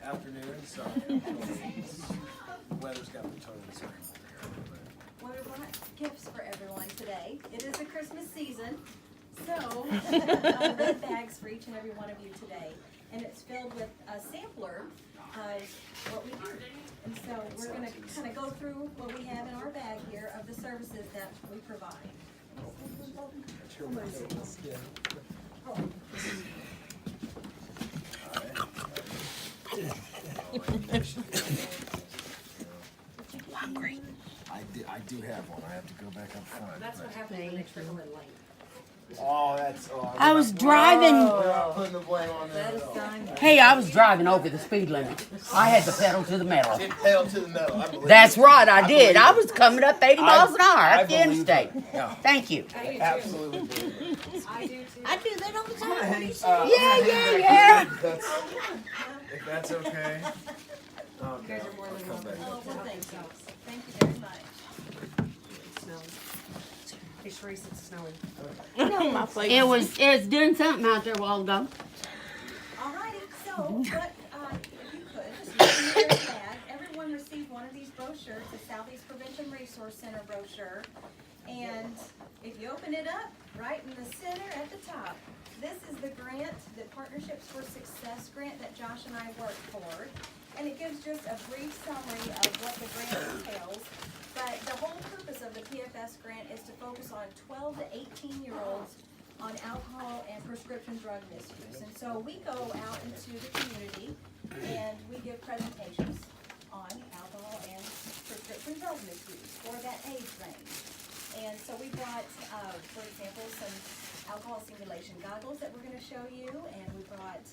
afternoon, so weather's got me totally scrambled here. Well, we brought gifts for everyone today. It is the Christmas season, so red bags for each and every one of you today. And it's filled with a sampler of what we do. And so we're going to kind of go through what we have in our bag here of the services that we provide. Hungry. I do have one. I have to go back up front. That's what happens when they trickle in late. I was driving. We're not putting the blame on That them is at all. done. Hey, I was driving over the speed limit. I had the pedal to the metal. It pedal to the metal. I believe That's it. right, I did. believe I it. was coming up 80 miles an hour I up the believe interstate. it. Yeah. Thank you. I do too. Absolutely believe it. I do too. I do that all the time. Yeah. Yeah. If that's okay. You guys are more than welcome. Oh, well, thank you. Thank you very much. Hey, Sharice, it's snowing. It was doing something out there a while ago. All righty, so what, if you could, just look in your bag. Everyone received one of these brochures, the Southeast Prevention Resource Center brochure. And if you open it up, right in the center at the top, this is the grant, the Partnerships for Success grant that Josh and I worked for. And it gives just a brief summary of what the grant entails. But the whole purpose of the PFS grant is to focus on 12 to 18-year-olds on alcohol and prescription drug misuse. And so we go out into the community and we give presentations on alcohol and prescription drug misuse for that age range. And so we brought, for example, some alcohol simulation goggles that we're going to show you, and we brought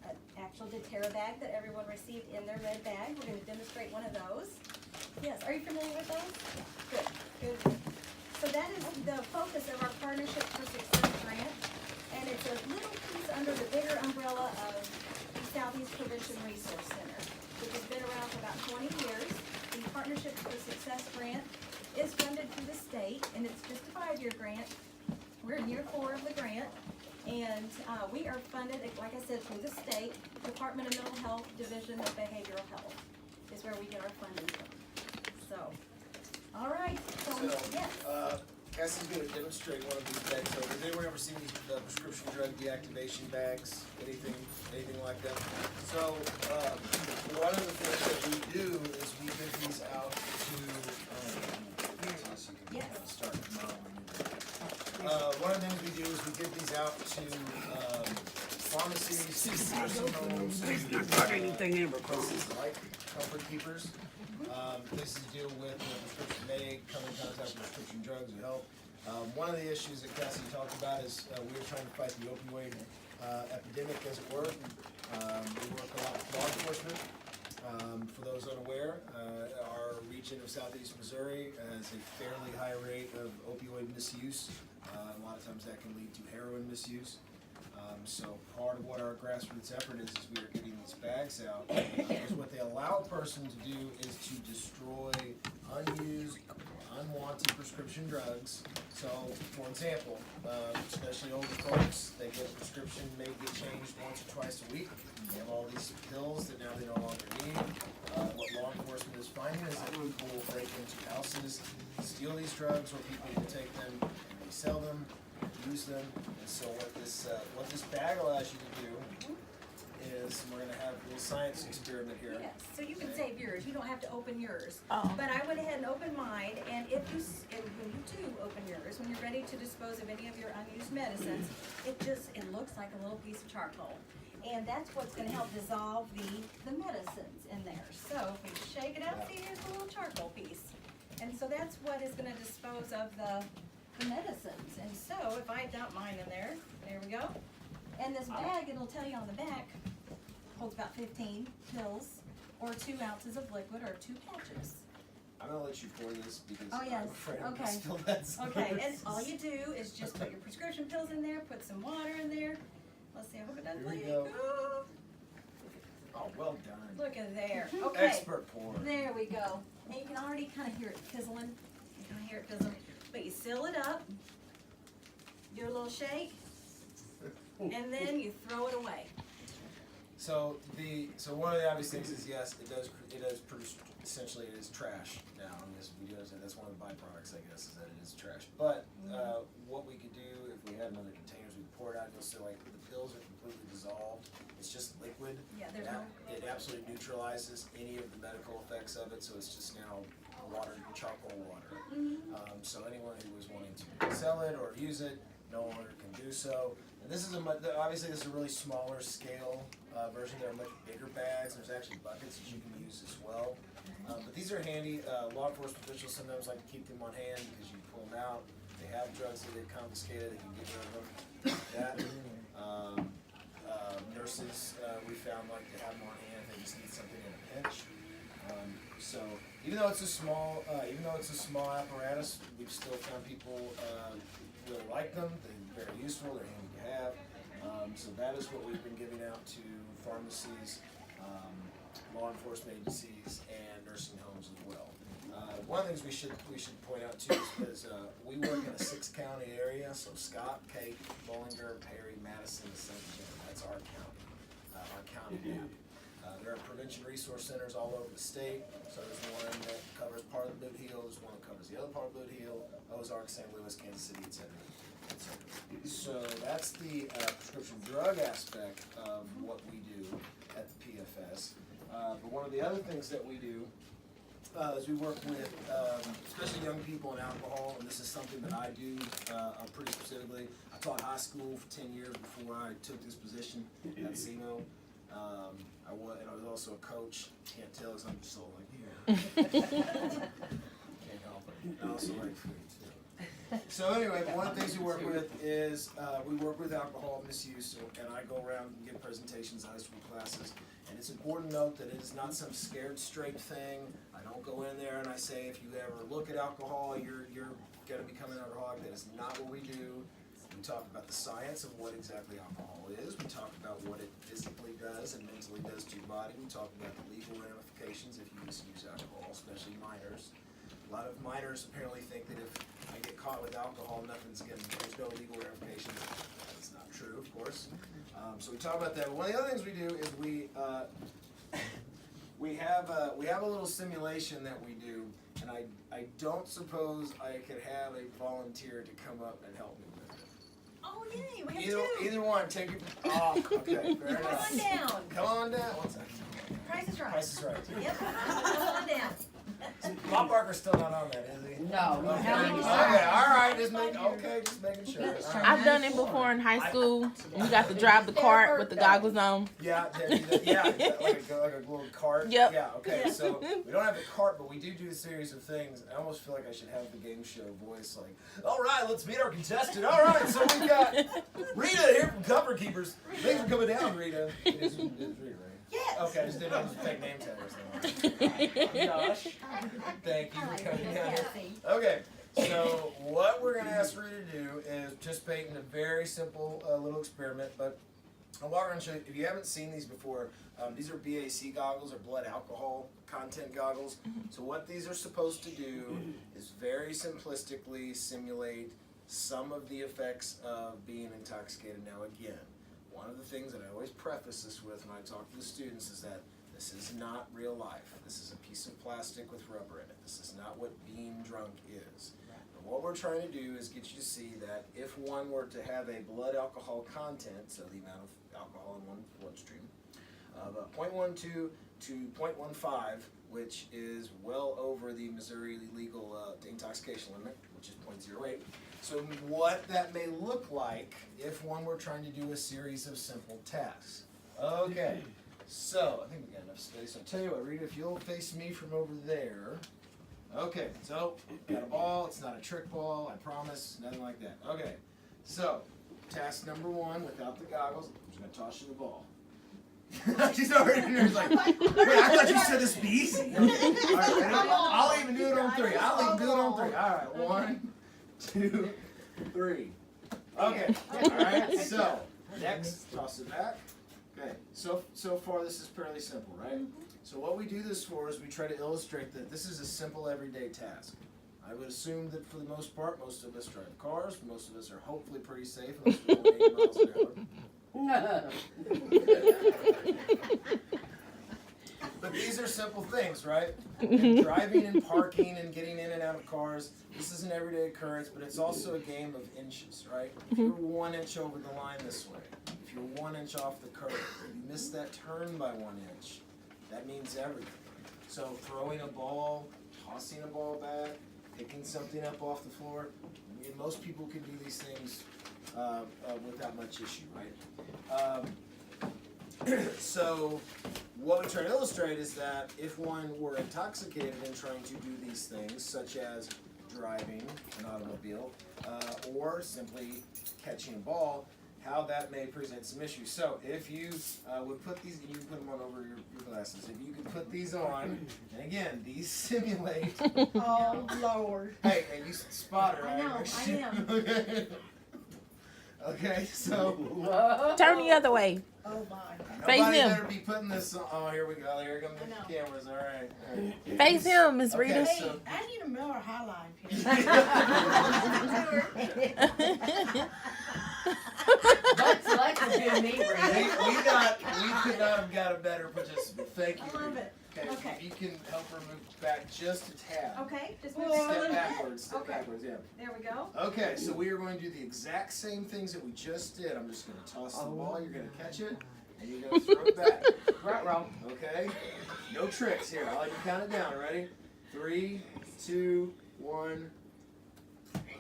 an actual deterra bag that everyone received in their red bag. We're going to demonstrate one of those. Yes, are you familiar with those? Good, good. So that is the focus of our Partnership for Success grant, and it's a little piece under the bigger umbrella of the Southeast Prevention Resource Center, which has been around for about 20 years. The Partnership for Success grant is funded through the state, and it's just a 5-year grant. We're in year 4 of the grant, and we are funded, like I said, through the state Department of Mental Health, Division of Behavioral Health is where we get our funding from. So, all right. So yes. Cassie's going to demonstrate one of these bags. So, has anyone ever seen these prescription drug deactivation bags? Anything like that? So, one of the things that we do is we give these out to. Yes. One of the things we do is we give these out to pharmacies, nursing homes, places like Comfort Keepers, places that deal with prescription May, come in contact with prescription drugs or help. One of the issues that Cassie talked about is we were trying to fight the opioid epidemic, as it were. We work a lot with law enforcement. For those unaware, our region of southeast Missouri has a fairly high rate of opioid misuse. A lot of times that can lead to heroin misuse. So part of what our grassroots effort is we are getting these bags out. Because what they allow a person to do is to destroy unused, unwanted prescription drugs. So, for example, especially older folks, they get a prescription, may get changed once or twice a week. They have all these pills that now they no longer need. What law enforcement is finding is that people will break into houses, steal these drugs, or people will take them and resell them, use them. And so what this bag allows you to do is, we're going to have a little science experiment here. Yes, so you can save yours. You don't have to open yours. Oh. But I went ahead and opened mine, and when you do open yours, when you're ready to dispose of any of your unused medicines, it looks like a little piece of charcoal. And that's what's going to help dissolve the medicines in there. So if you shake it out, see, here's a little charcoal piece. And so that's what is going to dispose of the medicines. And so if I dump mine in there we go. And this bag, it'll tell you on the back, holds about 15 pills or 2 ounces of liquid or 2 patches. I'm going to let you pour this because Oh, yes. I'm afraid I'm going Okay. to spill that sauce. Okay, and all you do is just put your prescription pills in there, put some water in there. Let's see, I hope it doesn't Here we leak. go. Ooh, Oh, well done. look at there. Okay, Expert pour. there we go. And you can already kind of hear it fizzling. You can hear it fizzling. But you seal it up, do a little shake, and then you throw it away. So one of the obvious things is yes, it does produce, essentially it is trash now. I mean, that's one of the byproducts, I guess, is that it is trash. But what we could do if we had another containers, we could pour it out. You'll see like the pills are completely dissolved. It's just liquid. Yeah, there's It absolutely neutralizes any of the medical effects of it. So it's just now water, charcoal water. So anyone who was wanting to sell it or use it no longer can do so. And this is obviously this is a really smaller scale version. There are much bigger bags. There's actually buckets that you can use as well. But these are handy. Law enforcement officials sometimes like to keep them on hand because you pull them out. They have drugs that they've confiscated. They can get rid of them. That. Nurses we found like to have them on hand. They just need something in a pinch. So even though it's a small apparatus, we've still found people really like them. They're very useful. They're handy to have. So that is what we've been giving out to pharmacies, law enforcement agencies, and nursing homes as well. One of the things we should point out too is we work in a 6-county area. So Scott, Kate, Bollinger, Perry, Madison, and St. John. That's our county map. There are prevention resource centers all over the state. So there's one that covers part of the Blue Hill, there's one that covers the other part of Blue Hill, Ozark, St. Louis, Kansas City, etc. So that's the prescription drug aspect of what we do at the PFS. But one of the other things that we do is we work with especially young people and alcohol, and this is something that I do pretty specifically. I taught high school for 10 years before I took this position at SEMO. I was also a coach. Can't tell because I'm so like here. Can't help it. I also like food too. So anyway, one of the things we work with is we work with alcohol misuse, and I go around and give presentations in high school classes. And it's important to note that it is not some scared straight thing. I don't go in there and I say if you ever look at alcohol, you're going to become an alcoholic. That is not what we do. We talk about the science of what exactly alcohol is. We talk about what it physically does and mentally does to your body. We talk about the legal ramifications if you misuse alcohol, especially minors. A lot of minors apparently think that if I get caught with alcohol, there's no legal ramifications. That's not true, of course. So we talk about that. But one of the other things we do is we have a little simulation that we do, and I don't suppose I could have a volunteer to come up and help me with it. Oh, yay, we have two. Either one, take it. Oh, okay, fair enough. Come on down. Come on down. One second. Price is right. Price is right. Yep, come on down. Bob Barker's still not on that, is he? No. Okay, all right, just making sure. All right. I've done it before in high school. You got to drive the cart with the goggles on. Yeah, like a little cart. Yep. Yeah, okay, so we don't have a cart, but we do a series of things. I almost feel like I should have the game show voice, like, all right, let's meet our contestant. All right, so we got Rita here from Cover Keepers. Thanks for coming down, Rita. It is Rita, right? Yes. Okay, I just didn't have to fake name tag or something. Josh, thank you for coming down here. Okay, so what we're going to ask Rita to do is participate in a very simple little experiment, but I'll walk around and show you. If you haven't seen these before, these are BAC goggles, or blood alcohol content goggles. So what these are supposed to do is very simplistically simulate some of the effects of being intoxicated. Now again, one of the things that I always preface this with when I talk to the students is that this is not real life. This is a piece of plastic with rubber in it. This is not what being drunk is. But what we're trying to do is get you to see that if one were to have a blood alcohol content, so the amount of alcohol in one bloodstream, of 0.12 to 0.15, which is well over the Missouri legal intoxication limit, which is 0.08. So what that may look like if one were trying to do a series of simple tasks. Okay, so I think we got enough space. I'll tell you what, Rita, if you'll face me from over there. Okay, so got a ball. It's not a trick ball, I promise. Nothing like that. Okay, so task number one, without the goggles, I'm just going to toss you the ball. She's already here. She's like, wait, I thought you said this would be easy. Okay. All right, ready? I'll even do it on three. All right, 1, 2, 3. Okay. All right. So next, toss it back. Okay. So far this is fairly simple, right? So what we do this for is we try to illustrate that this is a simple everyday task. I would assume that for the most part, most of us drive cars. Most of us are hopefully pretty safe unless we're going 80 miles an hour. things, right? And driving and parking and getting in and out of cars. This is an everyday occurrence, but it's also a game of inches, right? If you're 1 inch over the line this way, if you're 1 inch off the curb, if you miss that turn by 1 inch, that means everything. So throwing a ball, tossing a ball back, picking something up off the floor, I mean, most people can do these things without much issue, right? So what we try to illustrate is that if one were intoxicated in trying to do these things, such as driving an automobile or simply catching a ball, how that may present some issues. So if you would put these, you can put them on over your glasses. If you could put these on, and again, these simulate. Oh, Lord. Hey, you spot her. I know, I am. Okay. Okay, so Turn the other way. Oh, my. Face nobody him. better be putting this on. Oh, here we go. Here come the cameras. All right. All right. Face him, Miss Okay, Rita. Hey, so- I need a Miller High Life here. That's good me, We could not have got a better participant. Thank you. I love it. Okay, Okay. if you can help her move back just a tad. Okay, just move Well, it a Step little bit. backwards, step Okay. backwards, yeah. There we go. Okay, so we are going to do the exact same things that we just did. I'm just going to toss the ball, you're going to catch it, and you're going to throw it back. Right, wrong. Okay? No tricks here. I'll let you count it down. Ready? 3, 2, 1.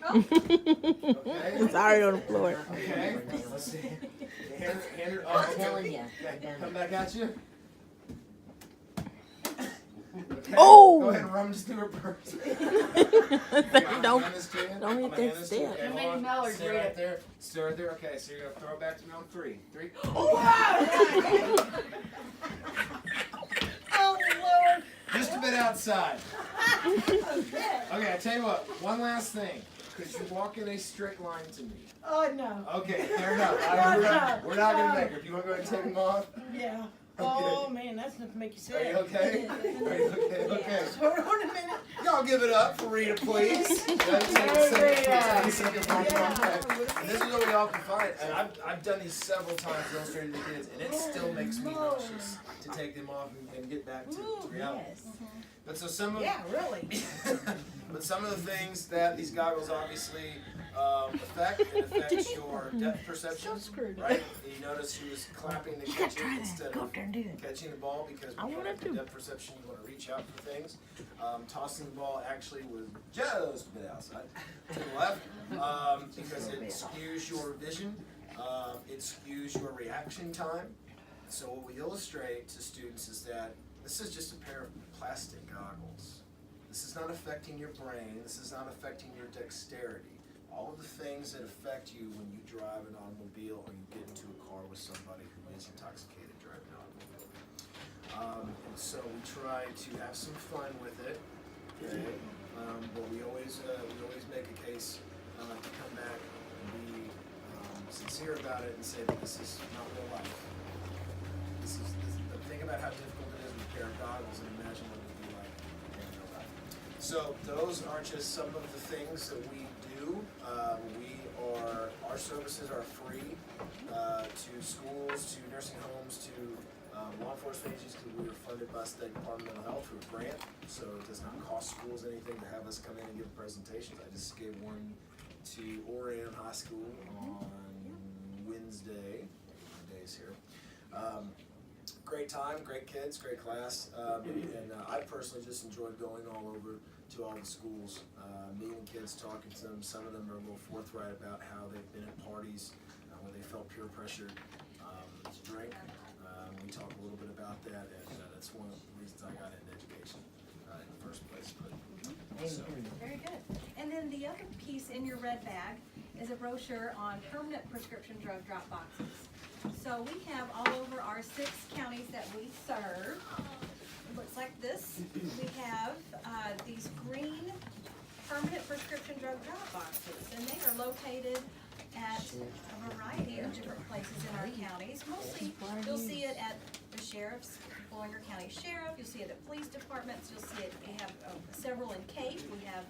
Oh, Okay? It's already on the floor. Okay? Let's see. Hand her, I'm telling you. Okay, come back at you. Okay. Oh! Go ahead and run this through her purse. Don't- Run this to you. don't hit I'm gonna that hand this to you. step. Okay, How hold many on. Mallards Stay were right it? there. Stay right there. Okay, so you're gonna throw it back to me on 3. 3. Oh, Lord. Just a bit outside. Okay, I tell you what. One last thing. Could you walk in a straight line to me? Oh, no. Okay, fair enough. We're not gonna make her. If you want to go ahead and take them off. Yeah. Oh, man, that's enough to make you Are you sick. okay? Are you okay? Okay. Hold on a minute. Y'all give it up for Rita, please. Take a second for Rita. And this is what we often find, and I've done these several times illustrating to kids, and it still makes me nauseous to take them off and get back to reality. Yes. But so some of Yeah, really. but some of the things that these goggles obviously affect, it affects your depth perception, right? You notice she was clapping to catch it instead of catching the ball because when you have the depth perception, you want to reach out for things. Tossing the ball actually was just a bit outside to the left because it skews your vision, it skews your reaction time. So what we illustrate to students is that this is just a pair of plastic goggles. This is not affecting your brain. This is not affecting your dexterity. All of the things that affect you when you drive an automobile or you get into a car with somebody who is intoxicated driving an automobile. And so we try to have some fun with it, okay? But we always make a case to come back and be sincere about it and say that this is not real life. Think about how difficult it is with a pair of goggles and imagine what it would be like in real life. So those are just some of the things that we do. Our services are free to schools, to nursing homes, to law enforcement agencies because we are funded by State Department of Mental Health through a grant. So it does not cost schools anything to have us come in and give presentations. I just gave one to Orion High School on Wednesday. My days here. Great time, great kids, great class, and I personally just enjoyed going all over to all the schools, meeting kids, talking to them. Some of them are a little forthright about how they've been at parties where they felt peer pressured to drink. We talk a little bit about that, and that's one of the reasons I got into education in the first place. So. very good. And then the other piece in your red bag is a brochure on permanent prescription drug drop boxes. So we have all over our 6 counties that we serve. It looks like this. We have these green permanent prescription drug drop boxes, and they are located at a variety of different places in our counties. Mostly, you'll see it at the sheriff's, Bowling County Sheriff. You'll see it at police departments. You'll see it. We have several in Cape. We have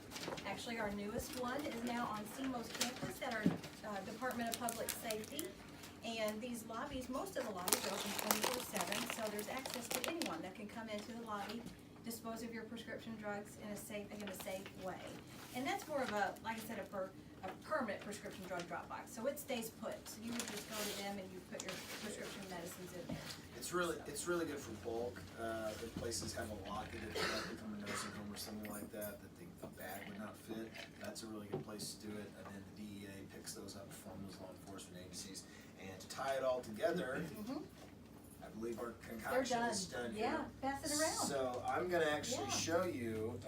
actually our newest one is now on SEMO's campus at our Department of Public Safety. And these lobbies, most of the lobbies are open 24/7, so there's access to anyone that can come into the lobby dispose of your prescription drugs in a safe way. And that's more of a, like I said, a permanent prescription drug drop box. So it stays put. So you would just go to them and you put your prescription medicines in there. It's really good for bulk. If places have a locket if you're like from a nursing home or something like that, a bag would not fit. That's a really good place to do it. And then the DEA picks those up from those law enforcement agencies. And to tie it all together, I believe our concoction is done here. Yeah, pass it around. So I'm gonna actually show you.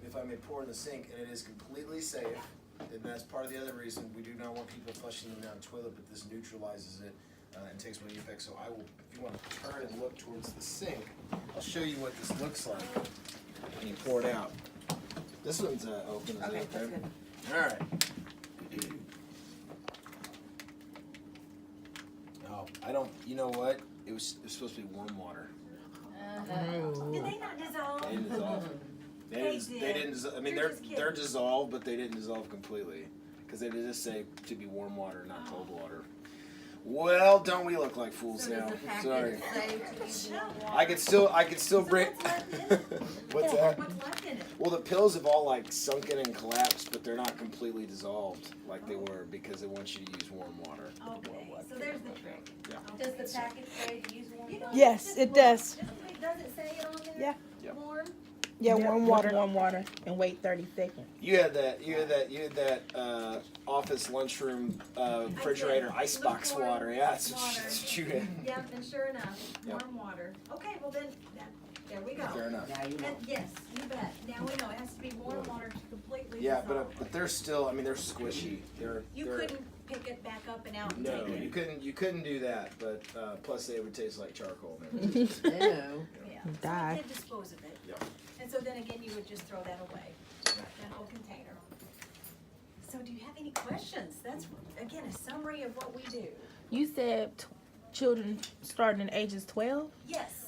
If I may pour in the sink, and it is completely safe. And that's part of the other reason we do not want people flushing them down the toilet, but this neutralizes it and takes away the effect. So I will, if you want to turn and look towards the sink, I'll show you what this looks like when you pour it out. This one's open. Okay, that's good. All right. Oh, I don't. You know what? It was supposed to be warm water. Did they not dissolve? They didn't dissolve. They didn't. I mean, they're dissolved, but they didn't dissolve completely because they just say to be warm water, not cold water. Well, don't we look like fools now? Sorry. I could still bring. What's that? What's left in it? Well, the pills have all like sunken and collapsed, but they're not completely dissolved like they were because it wants you to use warm water. Okay, so there's the trick. Yeah. Does the package say to use warm water? Yes, it does. Does it say it on there? Yeah. Yep. Warm? Yeah, warm water. Warm water and wait 30 seconds. You had that office lunchroom refrigerator icebox Lukewarm water. Yeah, that's water. what you had. Yep, and sure enough, Yep. warm water. Okay, well then, there we go. Fair enough. Now you know. And yes, you bet. Now we know it has to be warm water to completely Yeah, dissolve. but they're still. I mean, they're squishy. You they're, couldn't pick it back up and out and No, take it. you couldn't do that. But plus, they would taste like charcoal. And everything. Ew. Yeah, Die. so you could dispose of it. Yep. And so then again, you would just throw that away, that whole container. So do you have any questions? That's, again, a summary of what we do. You said children starting in ages 12? Yes,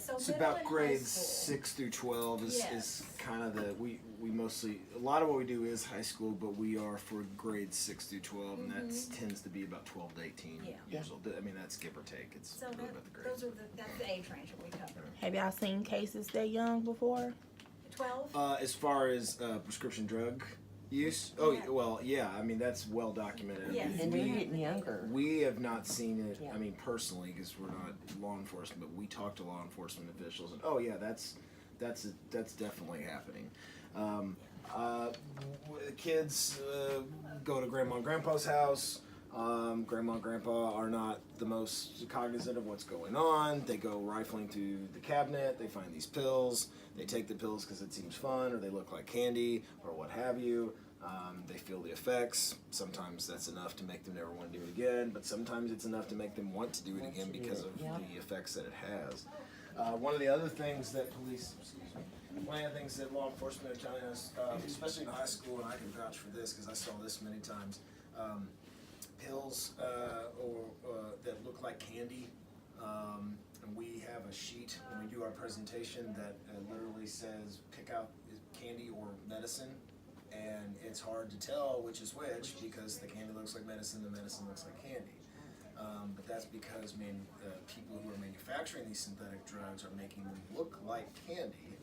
so It's middle about and high grades school. 6 through 12 is Yes. kind of we mostly, a lot of what we do is high school, but we are for grades 6 through 12, and that tends to be about 12 to 18 Yeah. years old. I mean, that's give or take. It's So really that, about the grades. that's the age range that we cover. Have y'all seen cases that young before? 12? As far as prescription drug use, yeah. I mean, that's well documented. Yes. And they're getting younger. We have not seen it. Yeah. I mean, personally, because we're not law enforcement, but we talk to law enforcement officials, and oh yeah, that's definitely happening. Kids go to grandma and grandpa's house. Grandma and grandpa are not the most cognizant of what's going on. They go rifling through the cabinet. They find these pills. They take the pills because it seems fun, or they look like candy, or what have you. They feel the effects. Sometimes that's enough to make them never want to do it again, but sometimes it's enough to make them want to do it again because of the effects that it has. One of the other things that one of the things that law enforcement are telling us, especially in high school, and I can vouch for this because I saw this many times, pills that look like candy. And we have a sheet when we do our presentation that literally says pick out candy or medicine, and it's hard to tell which is which because the candy looks like medicine, the medicine looks like candy. But that's because people who are manufacturing these synthetic drugs are making them look like candy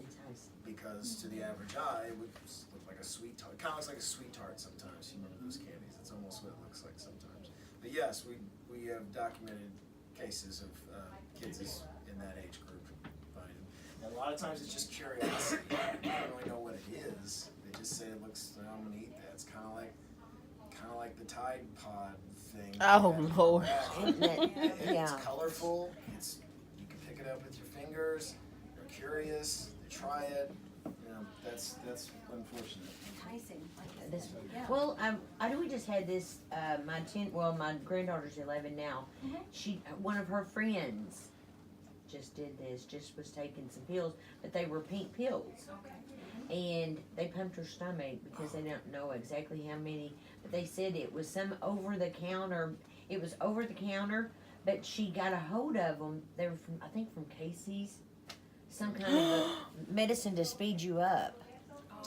because to the average eye it would look like a sweet tart. It kind of looks like a sweet tart sometimes. You remember those candies? That's almost what it looks like sometimes. But yes, we have documented cases of kids in that age group finding them. And a lot of times it's just curiosity. They don't really know what it is. They just say it looks. I'm gonna eat that. It's kind of like the Tide Pod thing. Oh, Lord. It's colorful. You can pick it up with your fingers. You're curious. You try it. You know, that's unfortunate. Enticing. Like This, yeah. well, we just had this. My granddaughter's 11 now. One of her friends just did this. Just was taking some pills, but they were pink pills, and they pumped her stomach because they don't know exactly how many. But they said it was some over the counter. It was over the counter, but she got a hold of them. They were from, I think, from Casey's. Some kind of a medicine to speed you up.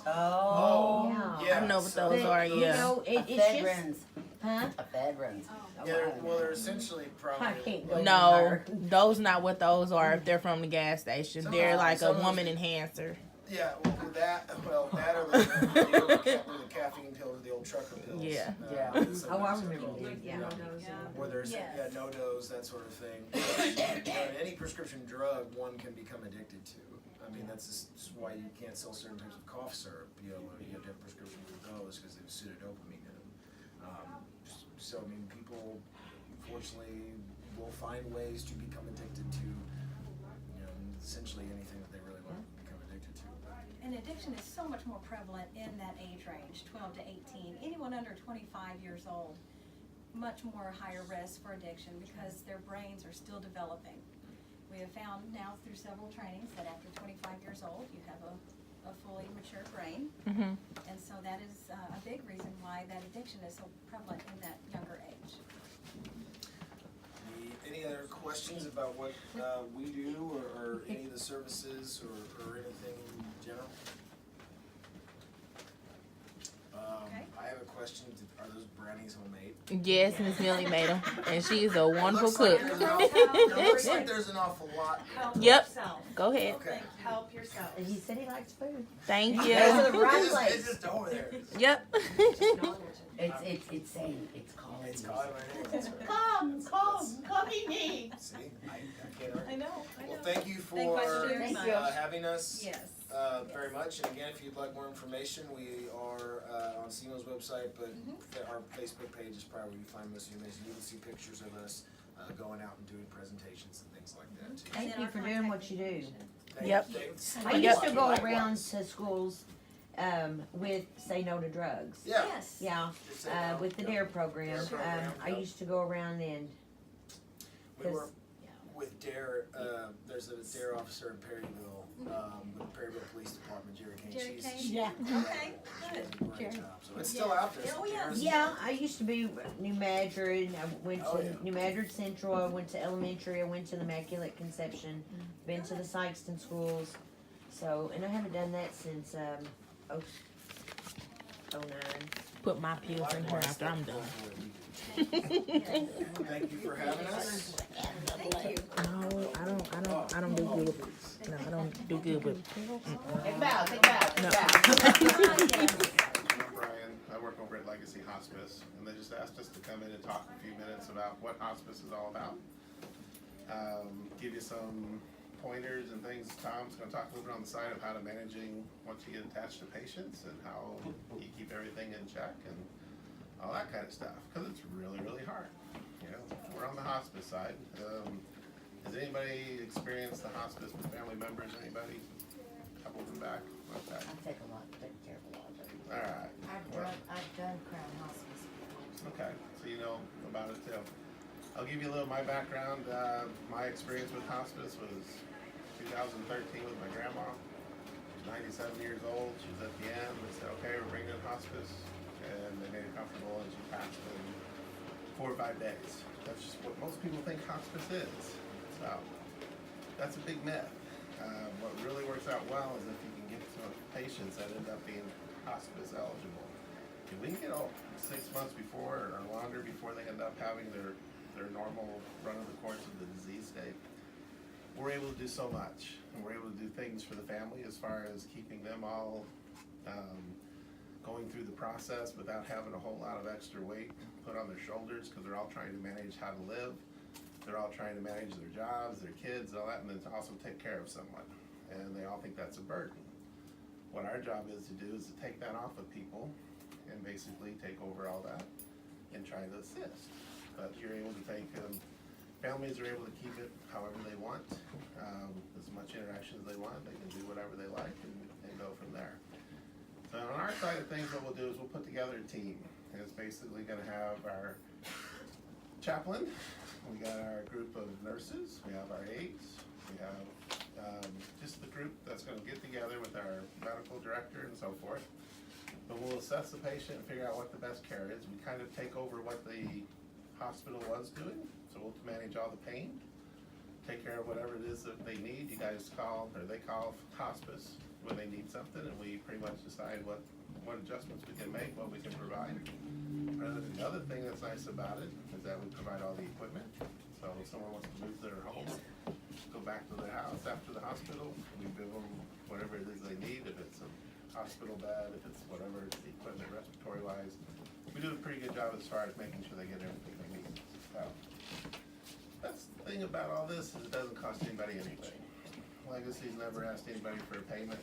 Oh, Yeah. I know what so- those are, You yeah. know, it's Ephedrines. just, Huh? A veteran. Oh. Yeah, well, they're essentially I probably. can't go No, there. those not what those are. If they're from the gas station, Some they're of- like a some of those- woman enhancer. Yeah, that or the caffeine pills, the old trucker pills. Yeah. Yeah. Oh, I remember them, yeah. Where there's Yes. no dose, that sort of thing. Any prescription drug one can become addicted to. I mean, that's just why you can't sell certain types of cough syrup. You know, you have to have a prescription for those because they have pseudodopamine in them. So I mean, people unfortunately will find ways to become addicted to, you know, essentially anything that they really want to become addicted to. And addiction is so much more prevalent in that age range, 12 to 18. Anyone under 25 years old, much more higher risk for addiction because their brains are still developing. We have found now through several trainings that after 25 years old, you have a fully mature brain. Mm-hmm. And so that is a big reason why that addiction is so prevalent in that younger age. Any other questions about what we do or any of the services or anything in general? Okay. I have a question. Are those brownies homemade? Yes, Miss Millie made them, and she's a wonderful Looks like cook. there's an awful- it looks like there's an awful lot. Yep. Go ahead. Okay. Help yourself. He said he likes food. Thank Go to you. the right It's place. just over there. Yep. It's saying, it's calling. It's calling my name. That's right. Come eat me. See, I can't argue. know, Well, thank you for Thank you very much. having us. Yes. Very much. And again, if you'd like more information, we are on SEMO's website, but our Facebook page is probably where you find most information. You can see pictures of us going out and doing presentations and things like that too. Thank you for doing what you do. Yep. Thanks. I used to go around to schools with Say No to Drugs. Yeah. Yes. Yeah, Just say no. with the DARE program. DARE program, I yep. used to go around and We were with DARE, there's a DARE officer in Perryville, with the Perryville Police Department, Jerry Kane. Jerry She's- Kane? she Yeah. Okay, does good. a great job. So it's still out there. Oh, yeah. DARE's- yeah, I used to be New Madrid. I went to Oh, yeah. New Madrid Central. I went to elementary. I went to the Immaculate Conception. Been to the Sykeston schools. So, and I haven't done that since 09. Put my pills in her after I'm done. Thank you for having us. Thank you. No, I don't do good with it. No, I don't do good with it. Take a bow, take a bow, take a bow. I'm Brian. I work over at Legacy Hospice, and they just asked us to come in and talk a few minutes about what hospice is all about. Give you some pointers and things. Tom's going to talk a little bit on the side of how to managing once you get attached to patients and how you keep everything in check and all that kind of stuff, because it's really, really hard. You know, we're on the hospice side. Has anybody experienced the hospice with family members? Anybody? Couple from back? Like that. I take care of a lot of it. All right. I've done Crown Hospice before. Okay, so you know about it too. I'll give you a little of my background. My experience with hospice was 2013 with my grandma. She's 97 years old. She was at the end. They said, okay, we're bringing in hospice. And they made it comfortable and she passed in 4 or 5 days. That's just what most people think hospice is. So that's a big myth. What really works out well is if you can get to patients that end up being hospice eligible. If we can get 6 months before or longer before they end up having their normal run of the course of the disease state, we're able to do so much. And we're able to do things for the family as far as keeping them all going through the process without having a whole lot of extra weight put on their shoulders, because they're all trying to manage how to live. They're all trying to manage their jobs, their kids, all that, and then to also take care of someone. And they all think that's a burden. What our job is to do is to take that off of people and basically take over all that and try to assist. But you're able to take, families are able to keep it however they want, as much interaction as they want. They can do whatever they like and go from there. So on our side of things, what we'll do is we'll put together a team. And it's basically gonna have our chaplain, we got our group of nurses, we have our aides, we have just the group that's gonna get together with our medical director and so forth. But we'll assess the patient and figure out what the best care is. We kind of take over what the hospital was doing, so we'll manage all the pain, take care of whatever it is that they need. You guys call, or they call hospice when they need something, and we pretty much decide what what adjustments we can make, what we can provide. Another thing that's nice about it is that we provide all the equipment. So if someone wants to move their home, go back to their house after the hospital, we give them whatever it is they need, if it's a hospital bed, if it's whatever, it's the equipment respiratory wise. We do a pretty good job as far as making sure they get everything they need. So, that's the thing about all this is it doesn't cost anybody anything. Legacy's never asked anybody for a payment.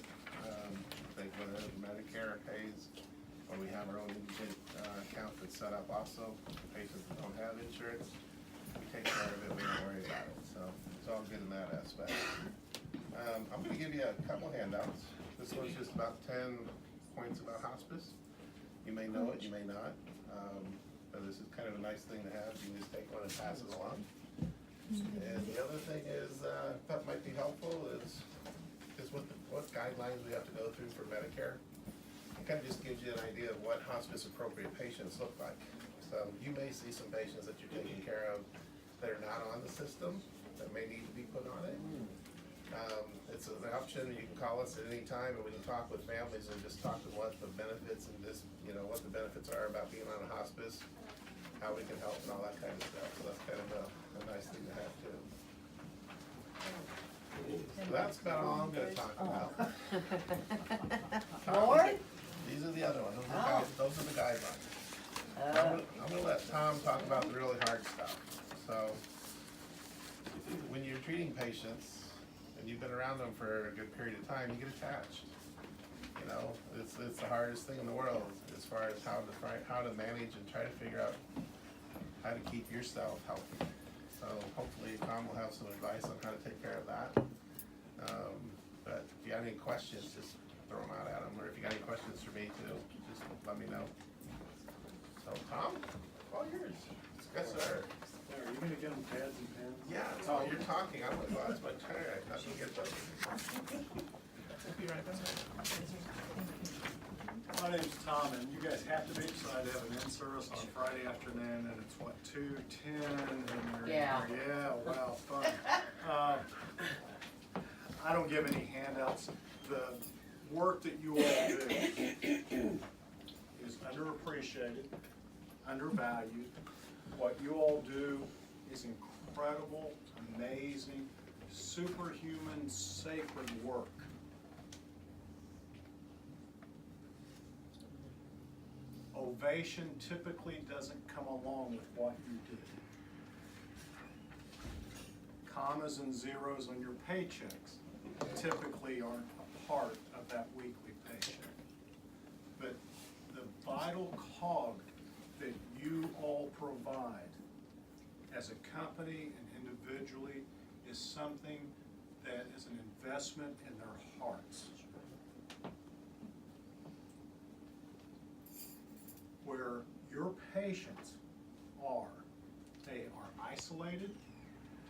They, whether Medicare pays, or we have our own indigent account that's set up also for patients that don't have insurance. We take care of it, we don't worry about it, so it's all good in that aspect. I'm gonna give you a couple handouts. This one's just about 10 points about hospice. You may know it, you may not, but this is kind of a nice thing to have. You can just take one and pass it along. And the other thing is, that might be helpful is what guidelines we have to go through for Medicare. It kind of just gives you an idea of what hospice appropriate patients look like. So you may see some patients that you're taking care of that are not on the system, that may need to be put on it. It's an option, you can call us at any time and we can talk with families and just talk with what the benefits and just, what the benefits are about being on a hospice, how we can help and all that kind of stuff. So that's kind of a nice thing to have too. So that's about all I'm gonna talk about. More? These are the other ones, those are the guidelines. I'm gonna let Tom talk about the really hard stuff. So, when you're treating patients, and you've been around them for a good period of time, you get attached. It's the hardest thing in the world, as far as how to manage and try to figure out how to keep yourself healthy. So hopefully Tom will have some advice on how to take care of that. But if you got any questions, just throw them out at him, or if you got any questions for me too, just let me know. So Tom, all yours. Yes, sir. Are you gonna get them pads and pens? Yeah, oh, you're talking. I'm like, well, that's my turn. I thought you'd get those. We'll be right back. My name's Tom, and you guys have to be excited to have an in-service on Friday afternoon, and it's what, 2:10, and you're Yeah. yeah, wow, fun. I don't give any handouts. The work that you all do is underappreciated, undervalued. What you all do is incredible, amazing, superhuman, sacred work. Ovation typically doesn't come along with what you do. Commas and zeros on your paychecks typically aren't a part of that weekly paycheck. But the vital cog that you all provide as a company and individually is something that is an investment in their hearts. Where your patients are, they are isolated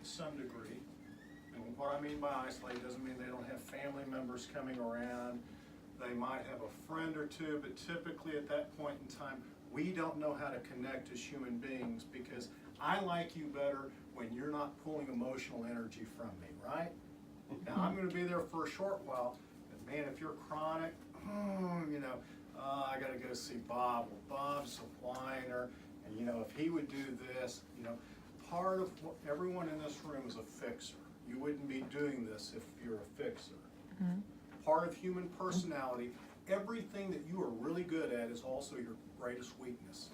to some degree. And what I mean by isolated doesn't mean they don't have family members coming around. They might have a friend or two, but typically at that point in time, we don't know how to connect as human beings because I like you better when you're not pulling emotional energy from me, right? Now, I'm gonna be there for a short while, but man, if you're chronic, I gotta go see Bob. Well, Bob's a whiner, and if he would do this, part of what everyone in this room is a fixer. You wouldn't be doing this if you're a fixer. Mhm. Part of human personality, everything that you are really good at is also your greatest weakness.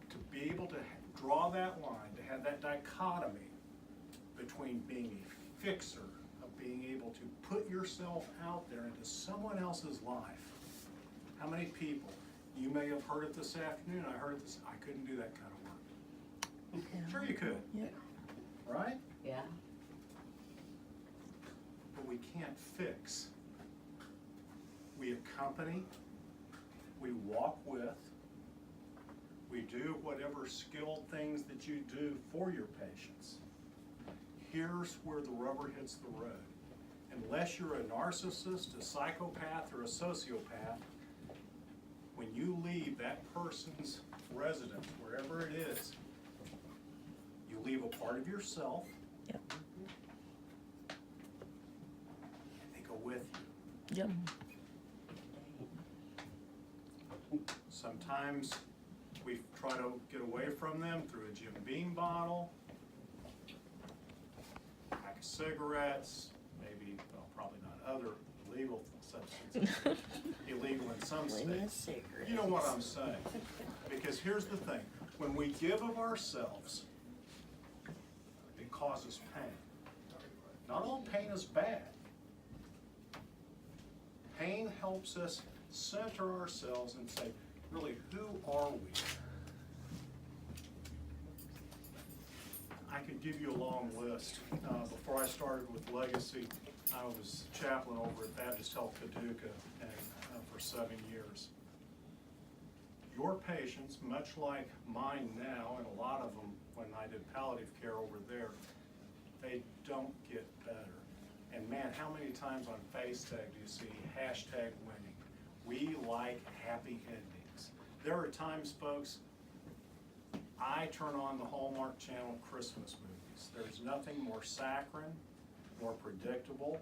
To be able to draw that line, to have that dichotomy between being a fixer, of being able to put yourself out there into someone else's life. How many people, you may have heard it this afternoon, I heard it this, I couldn't do that kind of work. Sure you could. Yeah. Right? Yeah. But we can't fix. We accompany, we walk with, we do whatever skilled things that you do for your patients. Here's where the rubber hits the road. Unless you're a narcissist, a psychopath, or a sociopath, when you leave that person's residence, wherever it is, you leave a part of yourself. Yep. And with you. Yep. Sometimes we try to get away from them through a Jim Beam bottle, pack of cigarettes, maybe, well, probably not other illegal substances, illegal in some states. You know what I'm saying? Because here's the thing, when we give of ourselves, it causes pain. Not all pain is bad. Pain helps us center ourselves and say, really, who are we? I could give you a long list. Before I started with Legacy, I was chaplain over at Baptist Health Paducah for 7 years. Your patients, much like mine now, and a lot of them when I did palliative care over there, they don't get better. And man, how many times on FaceTag do you see #winning? We like happy endings. There are times, folks, I turn on the Hallmark Channel Christmas movies. There's nothing more saccharine, more predictable.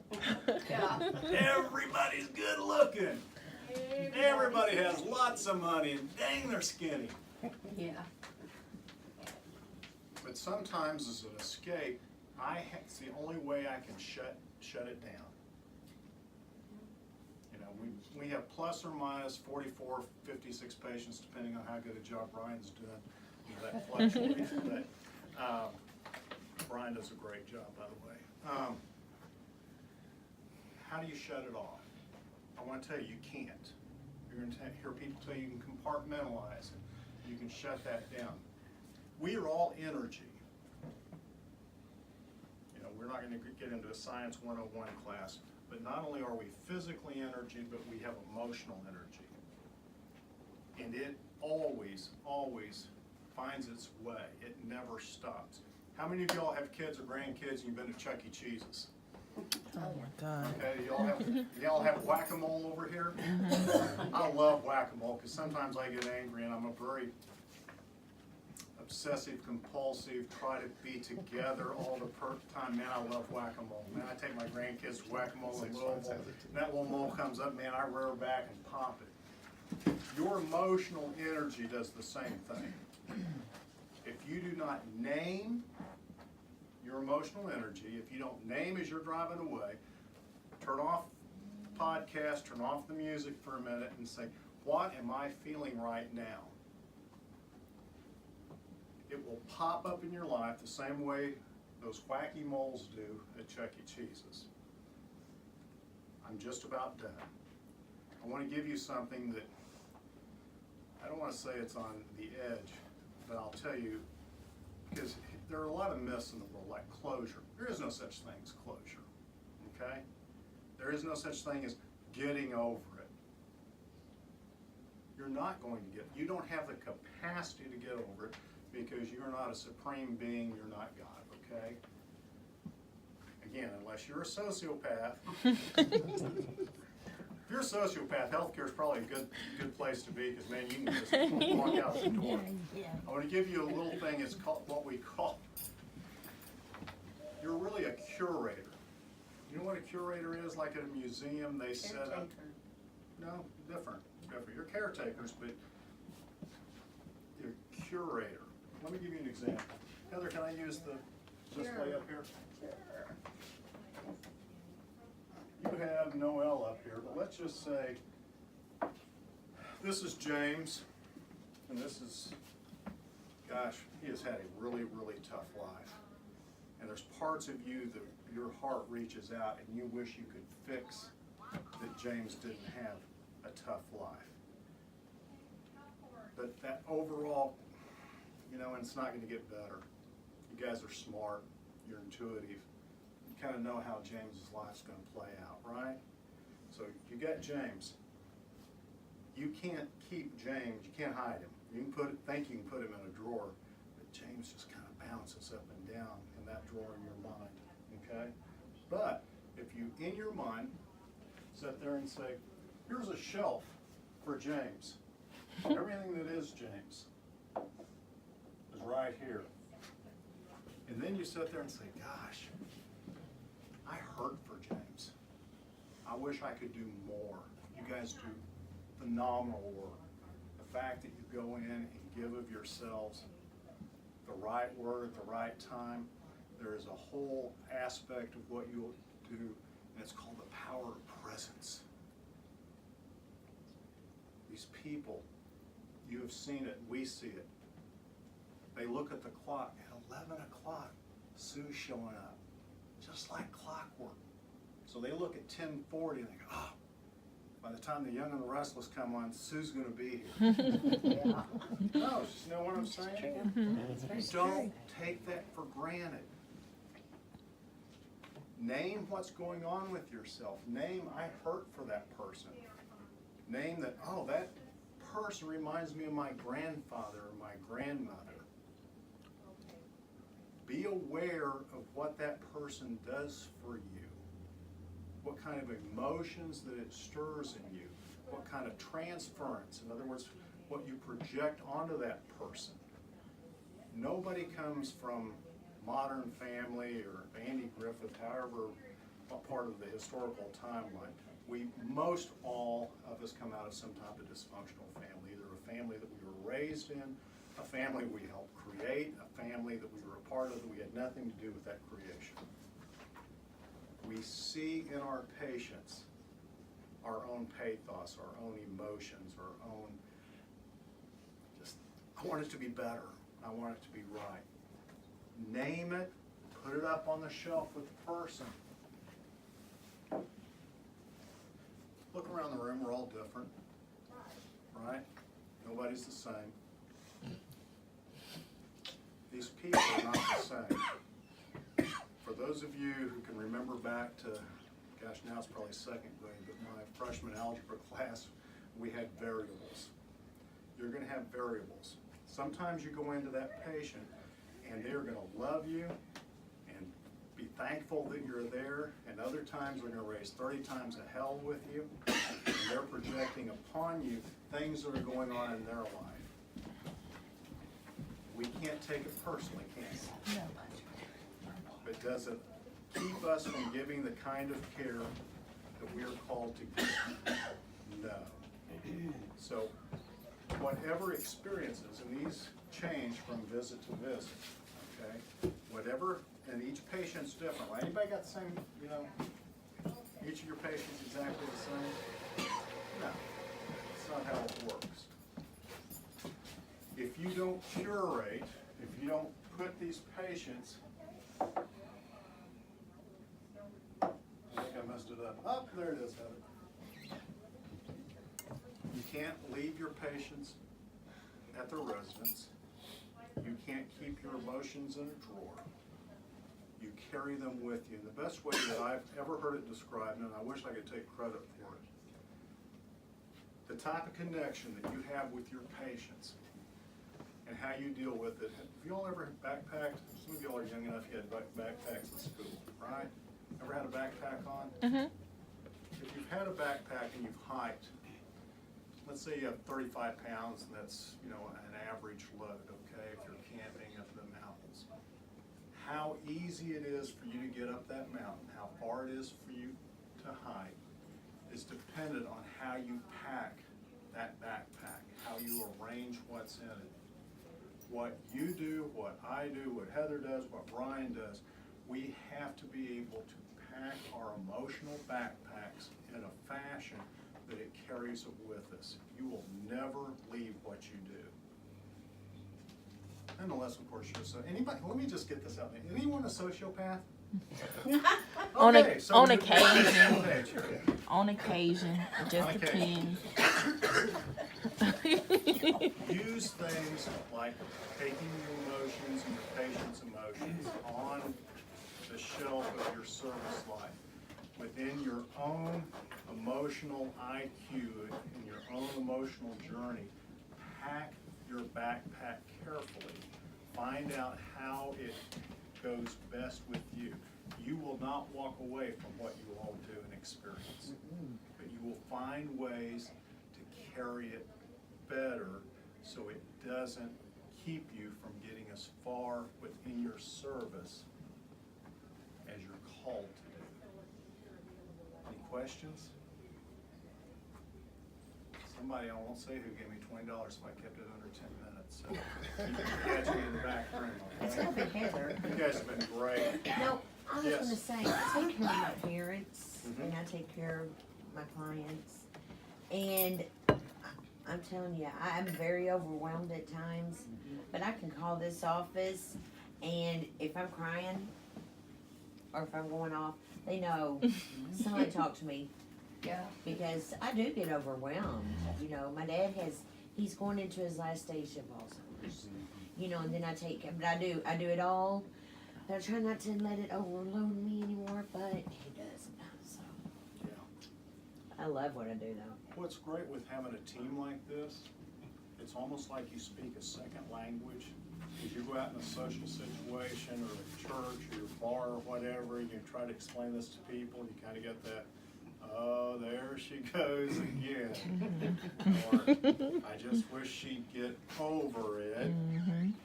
Yeah. Everybody's good looking. Everybody has lots of money, and dang, they're skinny. Yeah. But sometimes as an escape, it's the only way I can shut it down. You know, we have plus or minus 44, 56 patients, depending on how good a job Brian's doing. You know, that fluctuates, but Brian does a great job, by the way. How do you shut it off? I want to tell you, you can't. You're going to hear people tell you you can compartmentalize it. You can shut that down. We are all energy. You know, we're not going to get into a Science 101 class, but not only are we physically energy, but we have emotional energy. And it always, always finds its way. It never stops. How many of y'all have kids or grandkids and you've been to Chuck E. Cheese's? Oh my God. Okay, y'all have whack-a-mole over here? I love whack-a-mole because sometimes I get angry and I'm a very obsessive compulsive, try to be together all the time. Man, I love whack-a-mole. Man, I take my grandkids to whack-a-mole in Louisville. That little mole comes up, man, I rear back and pop it. Your emotional energy does the same thing. If you do not name your emotional energy, if you don't name as you're driving away, turn off the podcast, turn off the music for a minute and say, what am I feeling right now? It will pop up in your life the same way those wacky moles do at Chuck E. Cheese's. I'm just about done. I want to give you something that, I don't want to say it's on the edge, but I'll tell you, because there are a lot of myths in the world, like closure. There is no such thing as closure, okay? There is no such thing as getting over it. You're not going to you don't have the capacity to get over it because you're not a supreme being, you're not God, okay? Again, unless you're a sociopath. If you're a sociopath, healthcare is probably a good place to be because, man, you can just walk out the door. I want to give you a little thing. It's called what we call, you're really a curator. You know what a curator is? Like at a museum, they set up. No, different. You're caretakers, but you're curator. Let me give you an example. Heather, can I use the display up here? You have Noel up here, but let's just say this is James, and this is, gosh, he has had a really, really tough life. And there's parts of you that your heart reaches out and you wish you could fix that James didn't have a tough life. But that overall, you know, and it's not going to get better. You guys are smart, you're intuitive. You kind of know how James's life's going to play out, right? So you got James. You can't keep James, you can't hide him. You can think you can put him in a drawer, but James just kind of bounces up and down in that drawer in your mind, okay? But if you, in your mind, sit there and say, here's a shelf for James. Everything that is James is right here. And then you sit there and say, gosh, I hurt for James. I wish I could do more. You guys do phenomenal work. The fact that you go in and give of yourselves the right word at the right time, there is a whole aspect of what you'll do, and it's called the power of presence. These people, you have seen it, we see it. They look at the clock, at 11 o'clock, Sue's showing up, just like clockwork. So they look at 10:40 and they go, oh, by the time the Young and the Restless come on, Sue's gonna be here. Yeah. No, you know what I'm saying? Don't take that for granted. Name what's going on with yourself. Name, I hurt for that person. Name that, oh, that person reminds me of my grandfather or my grandmother. Be aware of what that person does for you. What kind of emotions that it stirs in you. What kind of transference, in other words, what you project onto that person. Nobody comes from Modern Family or Andy Griffith, however, what part of the historical timeline. Most all of us come out of some type of dysfunctional family, either a family that we were raised in, a family we helped create, a family that we were a part of that we had nothing to do with that creation. We see in our patients our own pathos, our own emotions, our own, I want it to be better. I want it to be right. Name it, put it up on the shelf with the person. Look around the room, we're all different, right? Nobody's the same. These people are not the same. For those of you who can remember back to, gosh, now it's probably second grade, but my freshman algebra class, we had variables. You're gonna have variables. Sometimes you go into that patient and they're gonna love you and be thankful that you're there, and other times they're gonna raise 30 times the hell with you, and they're projecting upon you things that are going on in their life. We can't take it personally, can we? No. But does it keep us from giving the kind of care that we are called to give? No. So, whatever experiences, and these change from visit to visit, okay? Whatever, and each patient's different. Right? Anybody got the same, each of your patients exactly the same? No, that's not how it works. If you don't curate, if you don't put these patients, I think I messed it up. Oh, there it is, Heather. You can't leave your patients at their residence. You can't keep your emotions in a drawer. You carry them with you. And the best way that I've ever heard it described, and I wish I could take credit for it, the type of connection that you have with your patients and how you deal with it. Have you all ever backpacked? Some of you all are young enough, you had backpacks at school, right? Ever had a backpack on? Mm-hmm. If you've had a backpack and you've hiked, let's say you have 35 pounds, and that's, an average load, okay, if you're camping up in the mountains. How easy it is for you to get up that mountain, how far it is for you to hike, is dependent on how you pack that backpack, how you arrange what's in it. What you do, what I do, what Heather does, what Brian does, we have to be able to pack our emotional backpacks in a fashion that it carries it with us. You will never leave what you do. Unless, of course, you're so. Anybody? Let me just get this out there. Anyone a sociopath? On you're occasion. okay. On occasion, it just On occasion. depends. Use things like taking your emotions and your patient's emotions on the shelf of your service life. Within your own emotional IQ and your own emotional journey, pack your backpack carefully. Find out how it goes best with you. You will not walk away from what you all do and experience, but you will find ways to carry it better so it doesn't keep you from getting as far within your service as you're called to do. Any questions? Somebody, I won't say who, gave me $20 if I kept it under 10 minutes, so you can catch me in the back room, It's okay? gonna be Heather. You guys have been great. No, I was Yes. gonna say, I take care of my parents, Mhm. and I take care of my clients, and I'm telling you, I'm very overwhelmed at times, but I can call this office, and if I'm crying, or if I'm going off, they know, somebody talk to me, Yeah. because I do get overwhelmed, you know, my dad he's going into his last stage of Alzheimer's, you know, and then I take, but I do it all, but I try not to let it overload me anymore, but it does sometimes, so. Yeah. I love what I do though. What's great with having a team like this, it's almost like you speak a second language. If you go out in a social situation or a church or a bar or whatever, you try to explain this to people, you kind of get that, oh, there she goes again. Or, I just wish she'd get over it.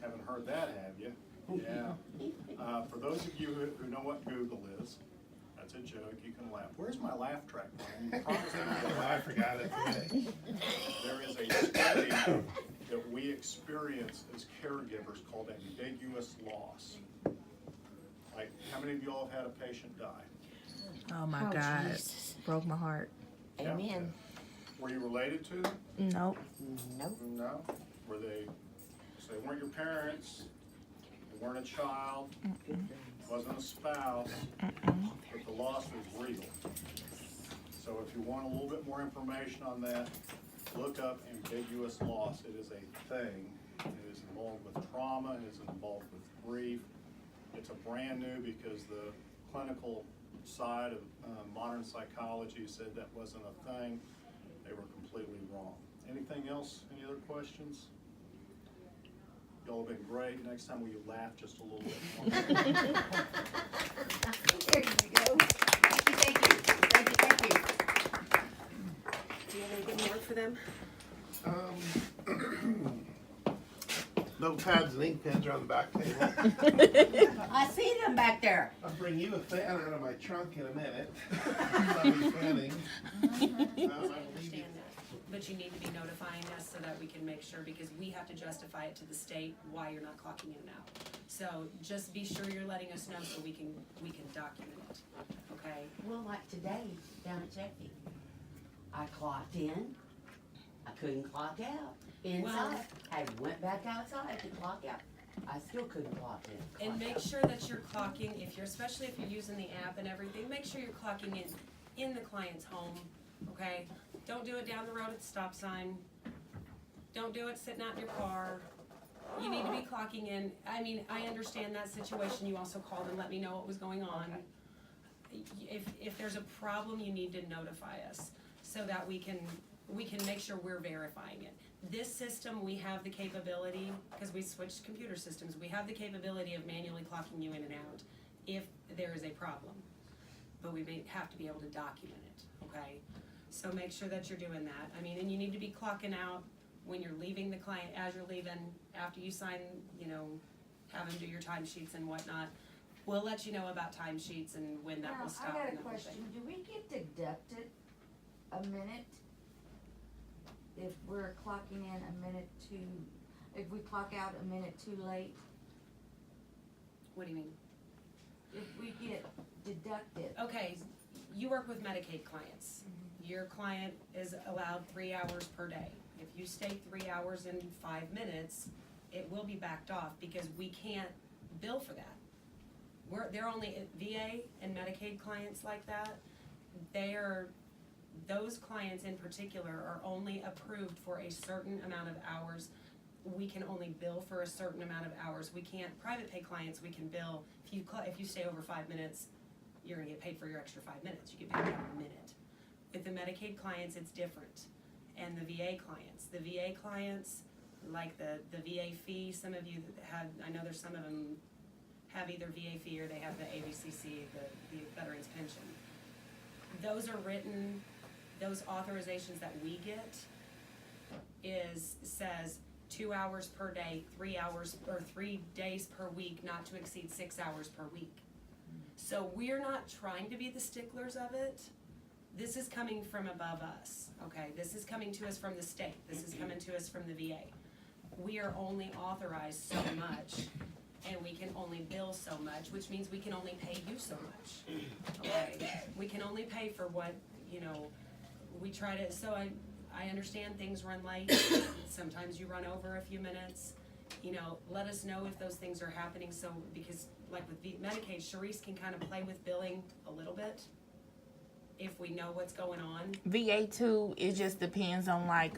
Haven't heard that, have you? Yeah. For those of you who know what Google is, that's a joke, you can laugh. Where's my laugh track, Brian? You promised me a I laugh. forgot it today. There is a study that we experience as caregivers called ambiguous loss. Like, how many of y'all have had a patient die? Oh my Oh, God. Jesus. Broke my heart. Amen. Were you related to them? Nope. Nope. No. Were they, so they weren't your parents, they weren't a child, wasn't a spouse, but the loss was real. So if you want a little bit more information on that, look up ambiguous loss. It is a thing. It is involved with trauma, it is involved with grief. It's a brand new because the clinical side of modern psychology said that wasn't a thing. They were completely wrong. Anything else? Any other questions? Y'all have been great. Next time will you laugh just a little bit more? There you go. Thank you, thank you, thank you. Do you have anything more for them? Notepads and ink pens are on the back table. I see them back there. I'll bring you a fan out of my trunk in a minute. I'll be fanning. I will leave you- Understand that, but you need to be notifying us so that we can make sure, because we have to justify it to the state why you're not clocking in and out. So just be sure you're letting us know so we can document it, okay? Well, like today, down at Jeffy, I clocked in, I couldn't clock out inside. I went back outside to clock out. I still couldn't clock in. And make sure that you're clocking, especially if you're using the app and everything, make sure you're clocking in the client's home, okay? Don't do it down the road at the stop sign. Don't do it sitting out in your car. You need to be clocking in. I mean, I understand that situation. You also called and let me know what was going on. If there's a problem, you need to notify us so that we can make sure we're verifying it. This system, we have the capability, because we switched computer systems, we have the capability of manually clocking you in and out if there is a problem. But we may have to be able to document it, okay? So make sure that you're doing that. I mean, and you need to be clocking out when you're leaving the client, as you're leaving, after you sign, have them do your timesheets and whatnot. We'll let you know about timesheets and when that will stop. Now, I got a and everything. question. Do we get deducted a minute if we're clocking in a minute if we clock out a minute too late? What do you mean? If we get deducted? Okay, you work with Medicaid clients. Your client is allowed 3 hours per day. If you stay 3 hours and 5 minutes, it will be backed off because we can't bill for that. They're only VA and Medicaid clients like that. Those clients in particular are only approved for a certain amount of hours. We can only bill for a certain amount of hours. We can't, private pay clients, we can bill, if you stay over 5 minutes, you're gonna get paid for your extra 5 minutes. You get paid every minute. With the Medicaid clients, it's different. And the VA clients, like the VA fee, some of you have, I know there's some of them have either VA fee or they have the ABCC, the Veterans Pension. Those are written, those authorizations that we get says 2 hours per day, 3 hours, or 3 days per week, not to exceed 6 hours per week. So we're not trying to be the sticklers of it, this is coming from above us, okay? This is coming to us from the state, this is coming to us from the VA. We are only authorized so much, and we can only bill so much, which means we can only pay you so much, okay? We can only pay for what, you know, we try to, so I understand things run late, sometimes you run over a few minutes, you know, let us know if those things are happening, so, because like with Medicaid, Sharice can kind of play with billing a little bit, if we know what's going on. VA too, it just depends on like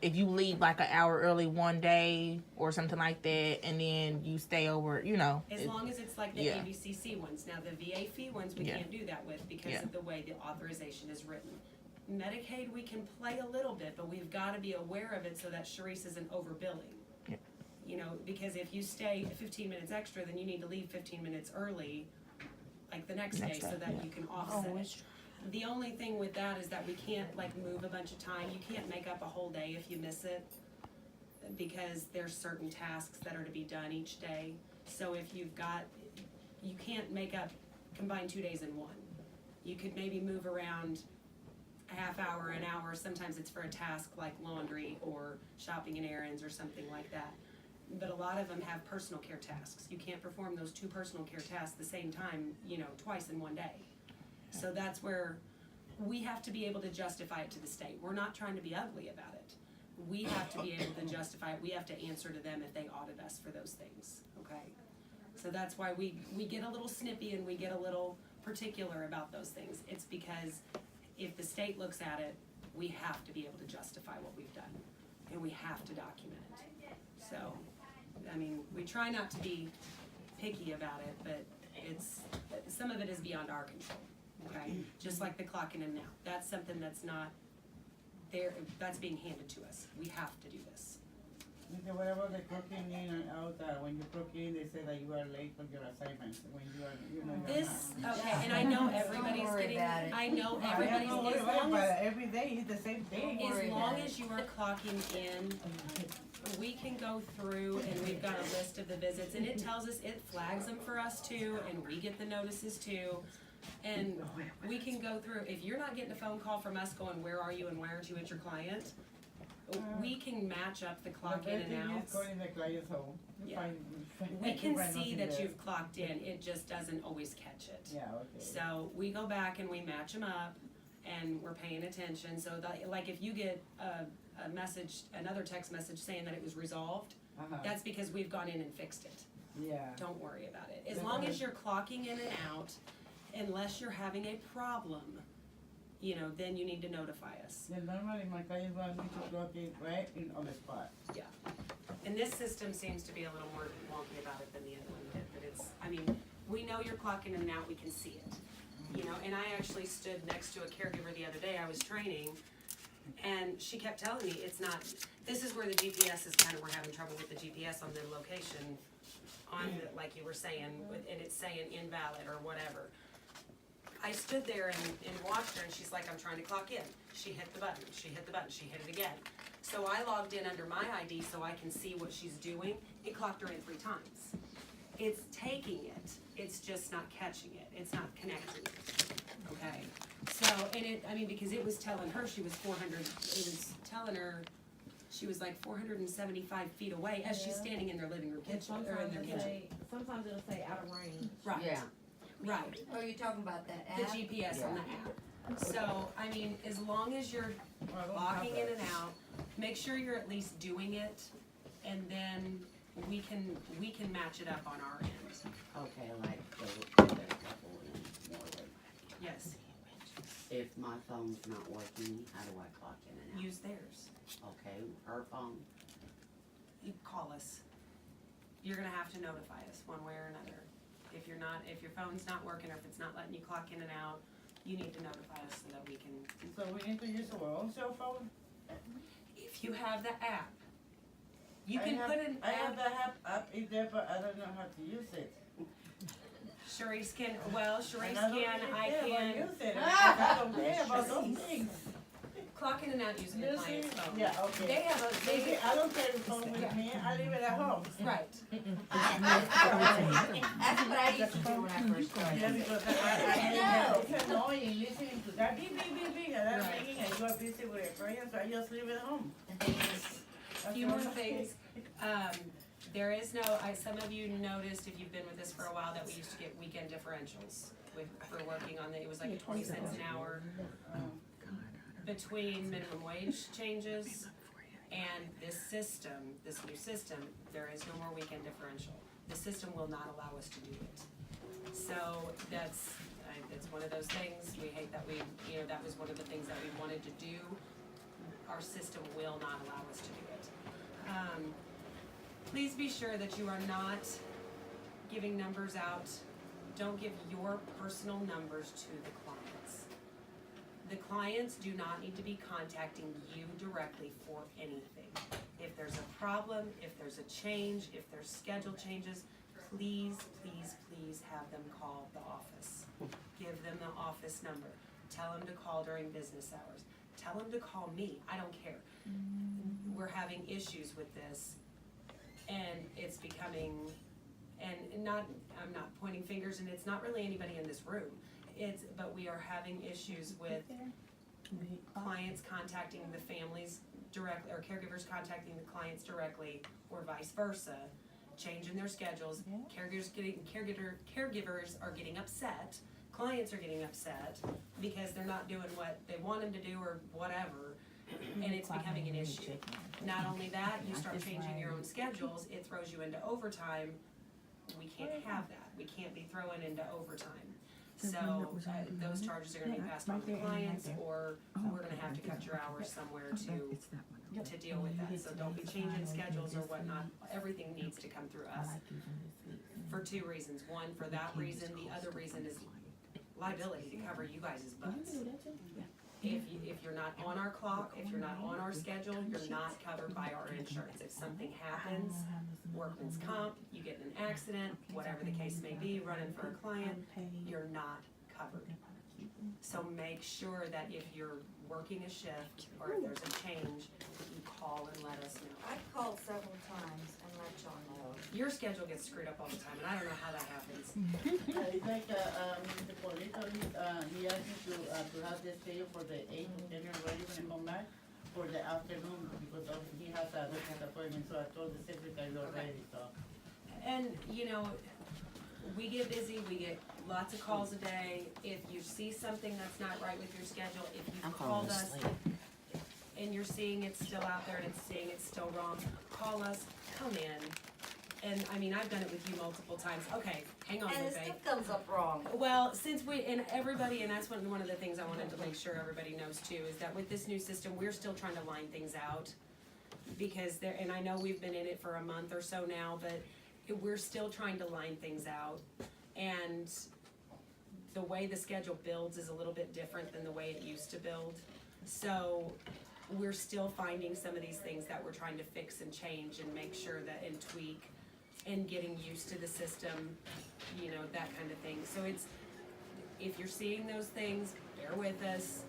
if you leave like an hour early one day or something like that, and then you stay over, you know. As long as it's like the yeah. ABCC ones. Now the VA fee ones we Yeah. can't do that with because Yeah. of the way the authorization is written. Medicaid we can play a little bit, but we've got to be aware of it so that Sharice isn't overbilling. Yeah. You know, because if you stay 15 minutes extra, then you need to leave 15 minutes early, like the next day, so that yeah. you can offset it. The only thing with that is that we can't like move a bunch of time. You can't make up a whole day if you miss it, because there's certain tasks that are to be done each day. So if you've got, you can't combine 2 days in one. You could maybe move around a half hour, an hour. Sometimes it's for a task like laundry or shopping and errands or something like that. But a lot of them have personal care tasks. You can't perform those 2 personal care tasks at the same time, you know, twice in one day. So that's where we have to be able to justify it to the state. We're not trying to be ugly about it. We have to be able to justify it. We have to answer to them if they audit us for those things, okay? So that's why we get a little snippy and we get a little particular about those things. It's because if the state looks at it, we have to be able to justify what we've done, and we have to document it. So, I mean, we try not to be picky about it, but some of it is beyond our control. Okay, just like the clocking in now. That's something that's not there, that's being handed to us. We have to do this. What about the clocking in and out? When you clock in, they say that you are late for your assignments. When you are, you know, you're This, not. okay, and I know everybody's getting, I know everybody's, as long as, every day is the same thing. as long as you are clocking in, we can go through and we've got a list of the visits, and it tells us, it flags them for us too, and we get the notices too. And we can go through, if you're not getting a phone call from us going, where are you and why aren't you at your client? We can match up the clock in and outs. Calling the client's home. Yeah. We can see that you've clocked in, it just doesn't always catch it. Yeah, okay. So we go back and we match them up, and we're paying attention, so that, like if you get a message, another text message saying that it was resolved, that's because we've gone in and fixed it. Yeah. Don't worry about it. As long as you're clocking in and out, unless you're having a problem, you know, then you need to notify us. Yeah, normally my clients want me to clock in right in on the spot. Yeah. And this system seems to be a little more wonky about it than the other one did, but it's, I mean, we know you're clocking in and out, we can see it. You know, and I actually stood next to a caregiver the other day, I was training, and she kept telling me it's not, this is where the GPS is kind of, we're having trouble with the GPS on the location, on the, like you were saying, and it's saying invalid or whatever. I stood there and watched her, and she's like, I'm trying to clock in. She hit the button, she hit the button, she hit it again. So I logged in under my ID so I can see what she's doing. It clocked her in 3 times. It's taking it, it's just not catching it, it's not connecting it, okay? So, and it, I mean, because it was telling her she was 400, it was telling her she was like 475 feet away as she's standing in their living room kitchen, or in their kitchen. Sometimes it'll say out of range. Right. Yeah. Right. Oh, you're talking about that The app? GPS on the app. So, I mean, as long as you're locking in and out, make sure you're at least doing it, and then we can match it up on our end. Okay, like, there's a couple in Norwood. Yes, If my phone's not working, how do I clock in and out? use theirs. Okay, her phone, You call us. You're gonna have to notify us one way or another. If your phone's not working, or if it's not letting you clock in and out, you need to notify us so that we can. So we need to use our own cell phone? If you have the app, you can I put an I have app. the app in there, but I don't know how to use it. Sharice can, well, Sharice And I don't can, really I care about can. use it. I don't care about those things. clock in and out using the You see? client's phone. Yeah, okay. They have a, Maybe they, I don't carry the phone with me, I leave it at home. right. That's what I used to do when I first Yeah, started. because it's annoying listening to that beep, beep, beep, beep, and that's Right. ringing and you are busy with your client, so I just leave it home. A few more things. There is no, some of you noticed, if you've been with us for a while, that we used to get weekend differentials for working on it was like 20 cents an hour. Between minimum wage changes and this system, this new system, there is no more weekend differential. The system will not allow us to do it. So that's one of those things, we hate that that was one of the things that we wanted to do. Our system will not allow us to do it. Please be sure that you are not giving numbers out. Don't give your personal numbers to the clients. The clients do not need to be contacting you directly for anything. If there's a problem, if there's a change, if their schedule changes, please, please, please have them call the office. Give them the office number. Tell them to call during business hours. Tell them to call me. I don't care. We're having issues with this, and it's becoming, I'm not pointing fingers, and it's not really anybody in this room. But we are having issues with clients contacting the families directly, or caregivers contacting the clients directly, or vice versa, changing their schedules. Caregivers are getting upset, clients are getting upset because they're not doing what they want them to do or whatever, and it's becoming an issue. Not only that, you start changing your own schedules, it throws you into overtime. We can't have that. We can't be throwing into overtime. So those charges are gonna be passed on to clients, or we're gonna have to cut your hours somewhere to deal with that. So don't be changing schedules or whatnot. Everything needs to come through us for two reasons. One, for that reason. The other reason is liability to cover you guys' butts. If you're not on our clock, if you're not on our schedule, you're not covered by our insurance. If something happens, workman's comp, you get in an accident, whatever the case may be, running for a client, you're not covered. So make sure that if you're working a shift or if there's a change, you call and let us know. I've called several times and let y'all know. Your schedule gets screwed up all the time, and I don't know how that happens. It's like, the police, he asked me to have this schedule for the 8 to 10 ready when I come back for the afternoon, because he has a doctor's appointment, so I told the secretary already, so. And, we get busy, we get lots of calls a day. If you see something that's not right with your schedule, if you called us and you're seeing it's still out there and it's saying it's still wrong, call us, come in. And I've done it with you multiple times. Okay, hang on, And it Lupe. still comes up wrong. Well, since and that's one of the things I wanted to make sure everybody knows too, is that with this new system, we're still trying to line things out. Because and I know we've been in it for a month or so now, but we're still trying to line things out. And the way the schedule builds is a little bit different than the way it used to build. So we're still finding some of these things that we're trying to fix and change and make sure that and tweak and getting used to the system, that kind of thing. So if you're seeing those things, bear with us,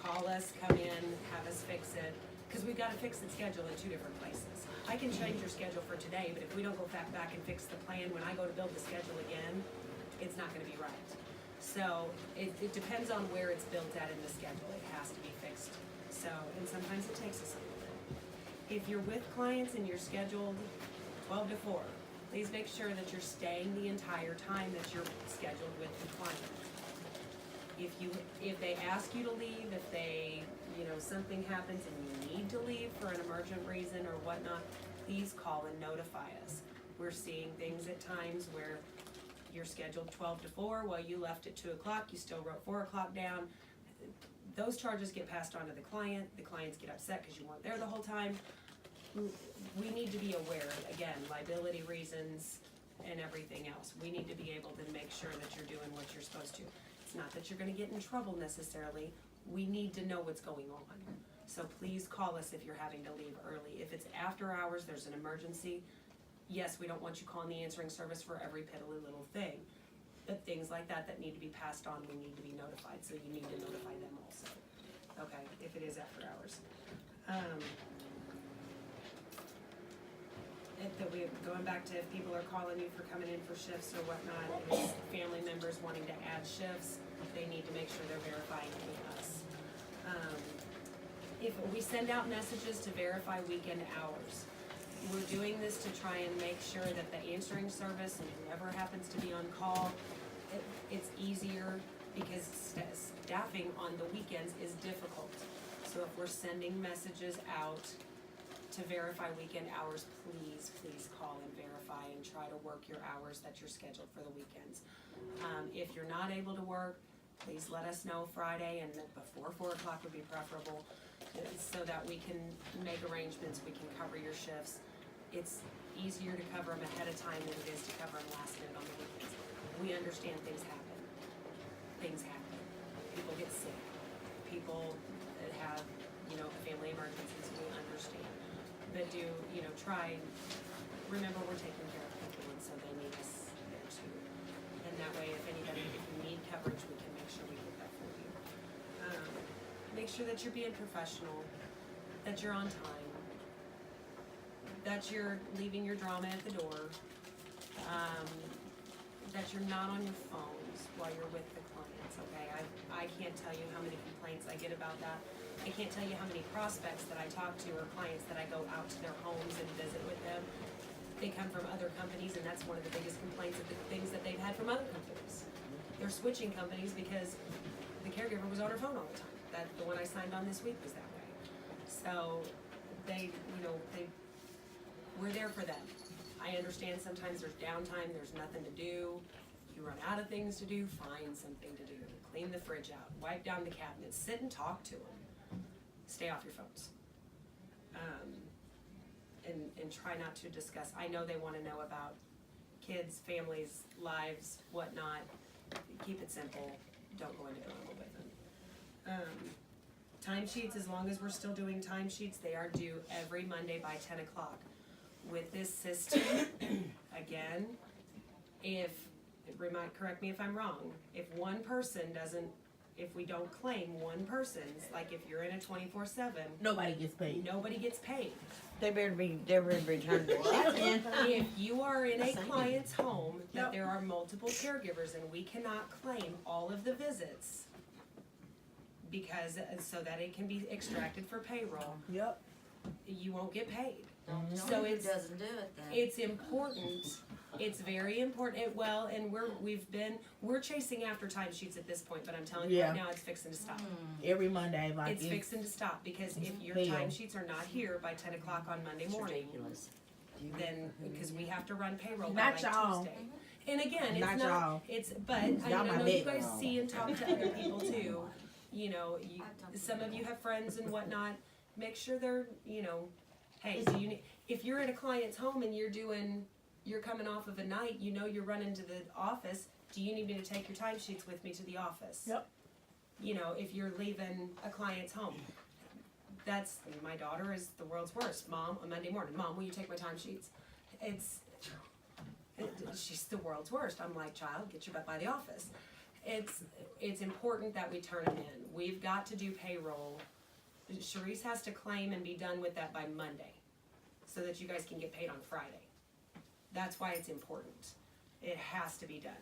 call us, come in, have us fix it, because we've got to fix the schedule in 2 different places. I can change your schedule for today, but if we don't go back and fix the plan, when I go to build the schedule again, it's not gonna be right. So it depends on where it's built at in the schedule, it has to be fixed. So, and sometimes it takes us a little bit. If you're with clients and you're scheduled 12 to 4, please make sure that you're staying the entire time that you're scheduled with the client. If they ask you to leave, if they, something happens and you need to leave for an emergent reason or whatnot, please call and notify us. We're seeing things at times where you're scheduled 12 to 4, well, you left at 2 o'clock, you still wrote 4 o'clock down. Those charges get passed on to the clients get upset because you weren't there the whole time. We need to be aware, again, liability reasons and everything else. We need to be able to make sure that you're doing what you're supposed to. It's not that you're gonna get in trouble necessarily, we need to know what's going on. So please call us if you're having to leave early. If it's after hours, there's an emergency, yes, we don't want you calling the answering service for every piddly little thing. But things like that need to be passed on, we need to be notified, so you need to notify them also. Okay, if it is after hours. Going back to if people are calling you for coming in for shifts or whatnot, if it's family members wanting to add shifts, they need to make sure they're verifying it with us. If we send out messages to verify weekend hours, we're doing this to try and make sure that the answering service and whoever happens to be on call, it's easier because staffing on the weekends is difficult. So if we're sending messages out to verify weekend hours, please call and verify and try to work your hours that you're scheduled for the weekends. If you're not able to work, please let us know Friday, and before 4 o'clock would be preferable, so that we can make arrangements, we can cover your shifts. It's easier to cover them ahead of time than it is to cover them last minute on the weekends. We understand things happen. People get sick. People that have, family emergencies, we understand. But try and remember we're taking care of people, and so they need us there too. And that way, if you need coverage, we can make sure we get that for you. Make sure that you're being professional, that you're on time, that you're leaving your drama at the door, that you're not on your phones while you're with the clients, okay? I can't tell you how many complaints I get about that. I can't tell you how many prospects that I talk to or clients that I go out to their homes and visit with them. They come from other companies, and that's one of the biggest complaints of the things that they've had from other companies. They're switching companies because the caregiver was on her phone all the time. The one I signed on this week was that way. So we're there for them. I understand sometimes there's downtime, there's nothing to do. You run out of things to do, find something to do. Clean the fridge out, wipe down the cabinets, sit and talk to them. Stay off your phones. And try not to discuss. I know they want to know about kids, families, lives, whatnot. Keep it simple. Don't go into drama with them. Timesheets, as long as we're still doing timesheets, they are due every Monday by 10 o'clock. With this system, again, correct me if I'm wrong, if we don't claim one person's, like if you're in a 24/7, Nobody gets paid. nobody gets paid. They better be returned their shit in. If you are in a client's home that there are multiple caregivers and we cannot claim all of the visits so that it can be extracted for payroll, Yep. you won't get paid. Don't So tell me who it's- doesn't do it then. It's important. It's very important. And we're chasing after timesheets at this point, but I'm telling you Yeah. right now, it's fixing to stop. Every Monday, like It's fixing to stop because if your Fail. timesheets are not here by 10 o'clock on Monday It's morning, ridiculous. then, because we have to run payroll by Not like y'all. Tuesday. And again, it's Not not, y'all. but I Y'all my know you big guys girl. see and talk to other people too. Some of you have friends and whatnot, make sure they're, hey, if you're in a client's home and you're coming off of a night, you're running to the office, do you need me to take your timesheets with me to the office? Yep. If you're leaving a client's home. My daughter is the world's worst. Mom, on Monday morning, Mom, will you take my timesheets? She's the world's worst. I'm like, child, get your butt by the office. It's important that we turn them in. We've got to do payroll. Sharice has to claim and be done with that by Monday so that you guys can get paid on Friday. That's why it's important. It has to be done.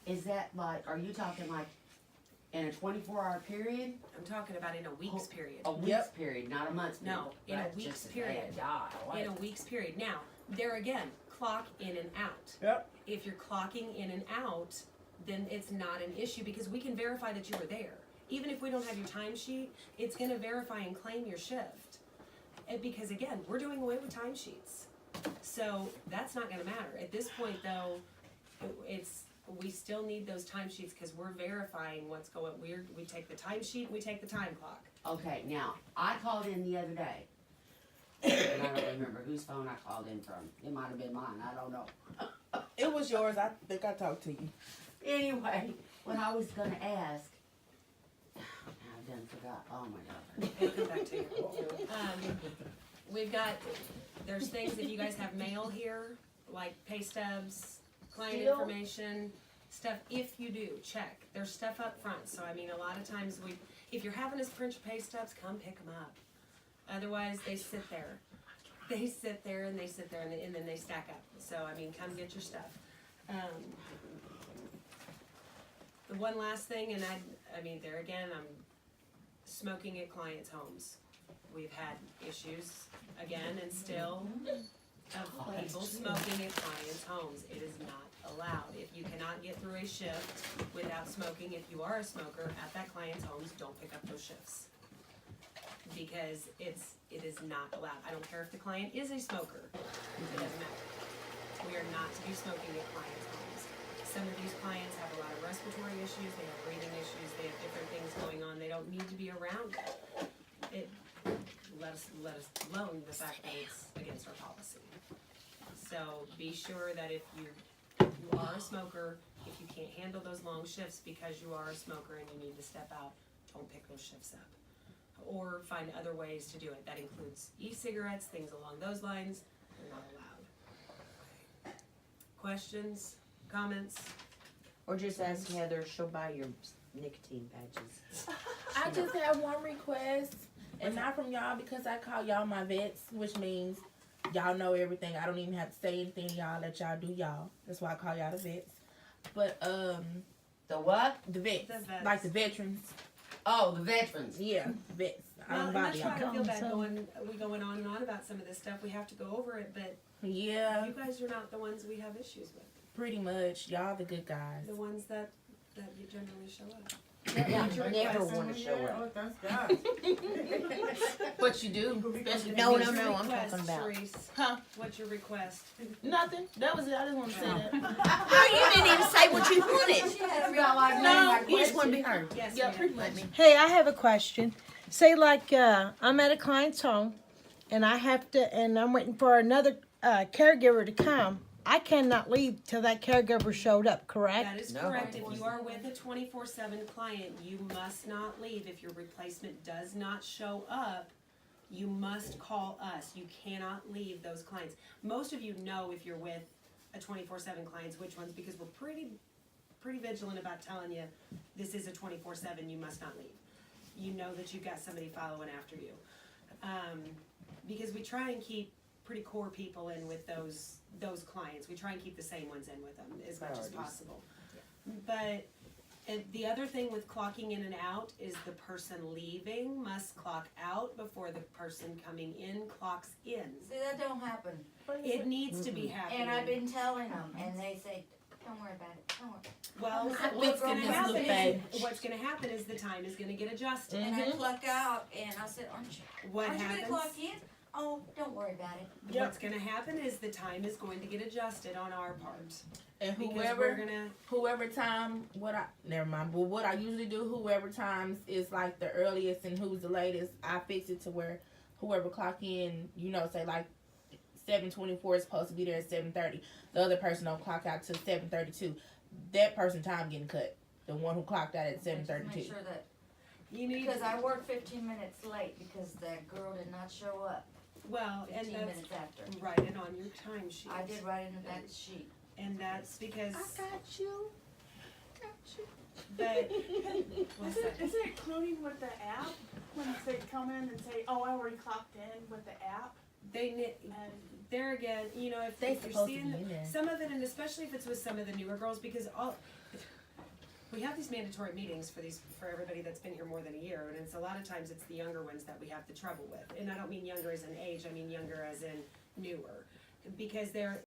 Is that like, are you talking like in a 24-hour period? I'm talking about in a week's period. A week's period, not a month's period. No, in a That's week's just period. bad. In a week's period. Now, there again, clock in and out. Yep. If you're clocking in and out, then it's not an issue because we can verify that you were there. Even if we don't have your timesheet, it's gonna verify and claim your shift. Because again, we're doing away with timesheets. So that's not gonna matter. At this point though, we still need those timesheets because we're verifying what's going, we take the timesheet, we take the time clock. Okay, now, I called in the other day. And I don't remember whose phone I called in from. It might have been mine, I don't know. It was yours. I think I talked to you. Anyway, what I was gonna ask, I done forgot, oh my God. We'll come back to you. There's things, if you guys have mail here, like pay stubs, client Still? information, stuff, if you do, check. There's stuff up front, so I mean, a lot of times if you're having us print your pay stubs, come pick them up. Otherwise, they sit there. They sit there and they sit there and then they stack up. So, I mean, come get your stuff. The one last thing, and I mean, there again, I'm smoking at clients' homes. We've had issues again and still of people smoking at clients' homes. It is not allowed. If you cannot get through a shift without smoking, if you are a smoker at that client's homes, don't pick up those shifts. Because it is not allowed. I don't care if the client is a smoker. It doesn't matter. We are not to be smoking at clients' homes. Some of these clients have a lot of respiratory issues, they have breathing issues, they have different things going on, they don't need to be around it. Let us alone the fact that it's against our policy. So be sure that if you are a smoker, if you can't handle those long shifts because you are a smoker and you need to step out, don't pick those shifts up. Or find other ways to do it. That includes e-cigarettes, things along those lines. They're not allowed. Questions? Comments? Or just ask Heather, she'll buy your nicotine patches. I just have one request, and not from y'all because I call y'all my vets, which means y'all know everything. I don't even have to say anything to y'all. Let y'all do y'all. That's why I call y'all the vets. But The what? the vets, The vets. like the veterans. Oh, the veterans. Yeah, vets. I Well, don't and bother that's why y'all. I feel bad going on and on about some of this stuff. We have to go over it, but Yeah, you guys are not the ones we have issues with. pretty much. Y'all the good guys. The ones that you generally show up. Yeah, What's your never request? want to show up. Oh, thanks God. But you do, especially No, What's no, your no, I'm request, talking about. Sharice? Huh? What's your request? Nothing. That was it. I just want to say that. Oh, you didn't even say what you wanted. She had got like No, You just want to be heard. Yes, Yeah, ma'am. pretty much. Hey, I have a question. Say like I'm at a client's home and I'm waiting for another caregiver to come. I cannot leave till that caregiver showed up, correct? That is No. correct. If you are with a 24/7 client, you must not leave. If your replacement does not show up, you must call us. You cannot leave those clients. Most of you know if you're with a 24/7 clients, which ones, because we're pretty vigilant about telling you this is a 24/7, you must not leave. You know that you've got somebody following after you. Because we try and keep pretty core people in with those clients. We try and keep the same ones in with them as much as possible. But the other thing with clocking in and out is the person leaving must clock out before the person coming in clocks in. See, that don't happen. It needs to be happening. And I've been telling them, and they say, don't worry about it, don't worry. Well, fixed what's gonna happen is the time is gonna get adjusted. And I cluck out, and I said, aren't you What gonna happens? clock in? Oh, don't worry about it. What's gonna happen is the time is going to get adjusted on our part. And Because whoever we're gonna, whoever time never mind. But what I usually do, whoever times is like the earliest and who's the latest, I fix it to where whoever clock in, say like 7:24 is supposed to be there at 7:30. The other person don't clock out till 7:32. That person time getting cut. The one who clocked out at Just make 7:32. sure that, you need, because I worked 15 minutes late because that girl did not show up well, and 15 that's, minutes after. write it on your time sheet. I did write in the back sheet. And that's because, got you. but, what's that? Is it including with the app, when they come in and say, oh, I already clocked in with the app? And there again, if They you're supposed to seeing be in there. some of it, and especially if it's with some of the newer girls, because we have these mandatory meetings for everybody that's been here more than a year, and it's a lot of times it's the younger ones that we have the trouble with. And I don't mean younger as in age, I mean younger as in newer. Because they're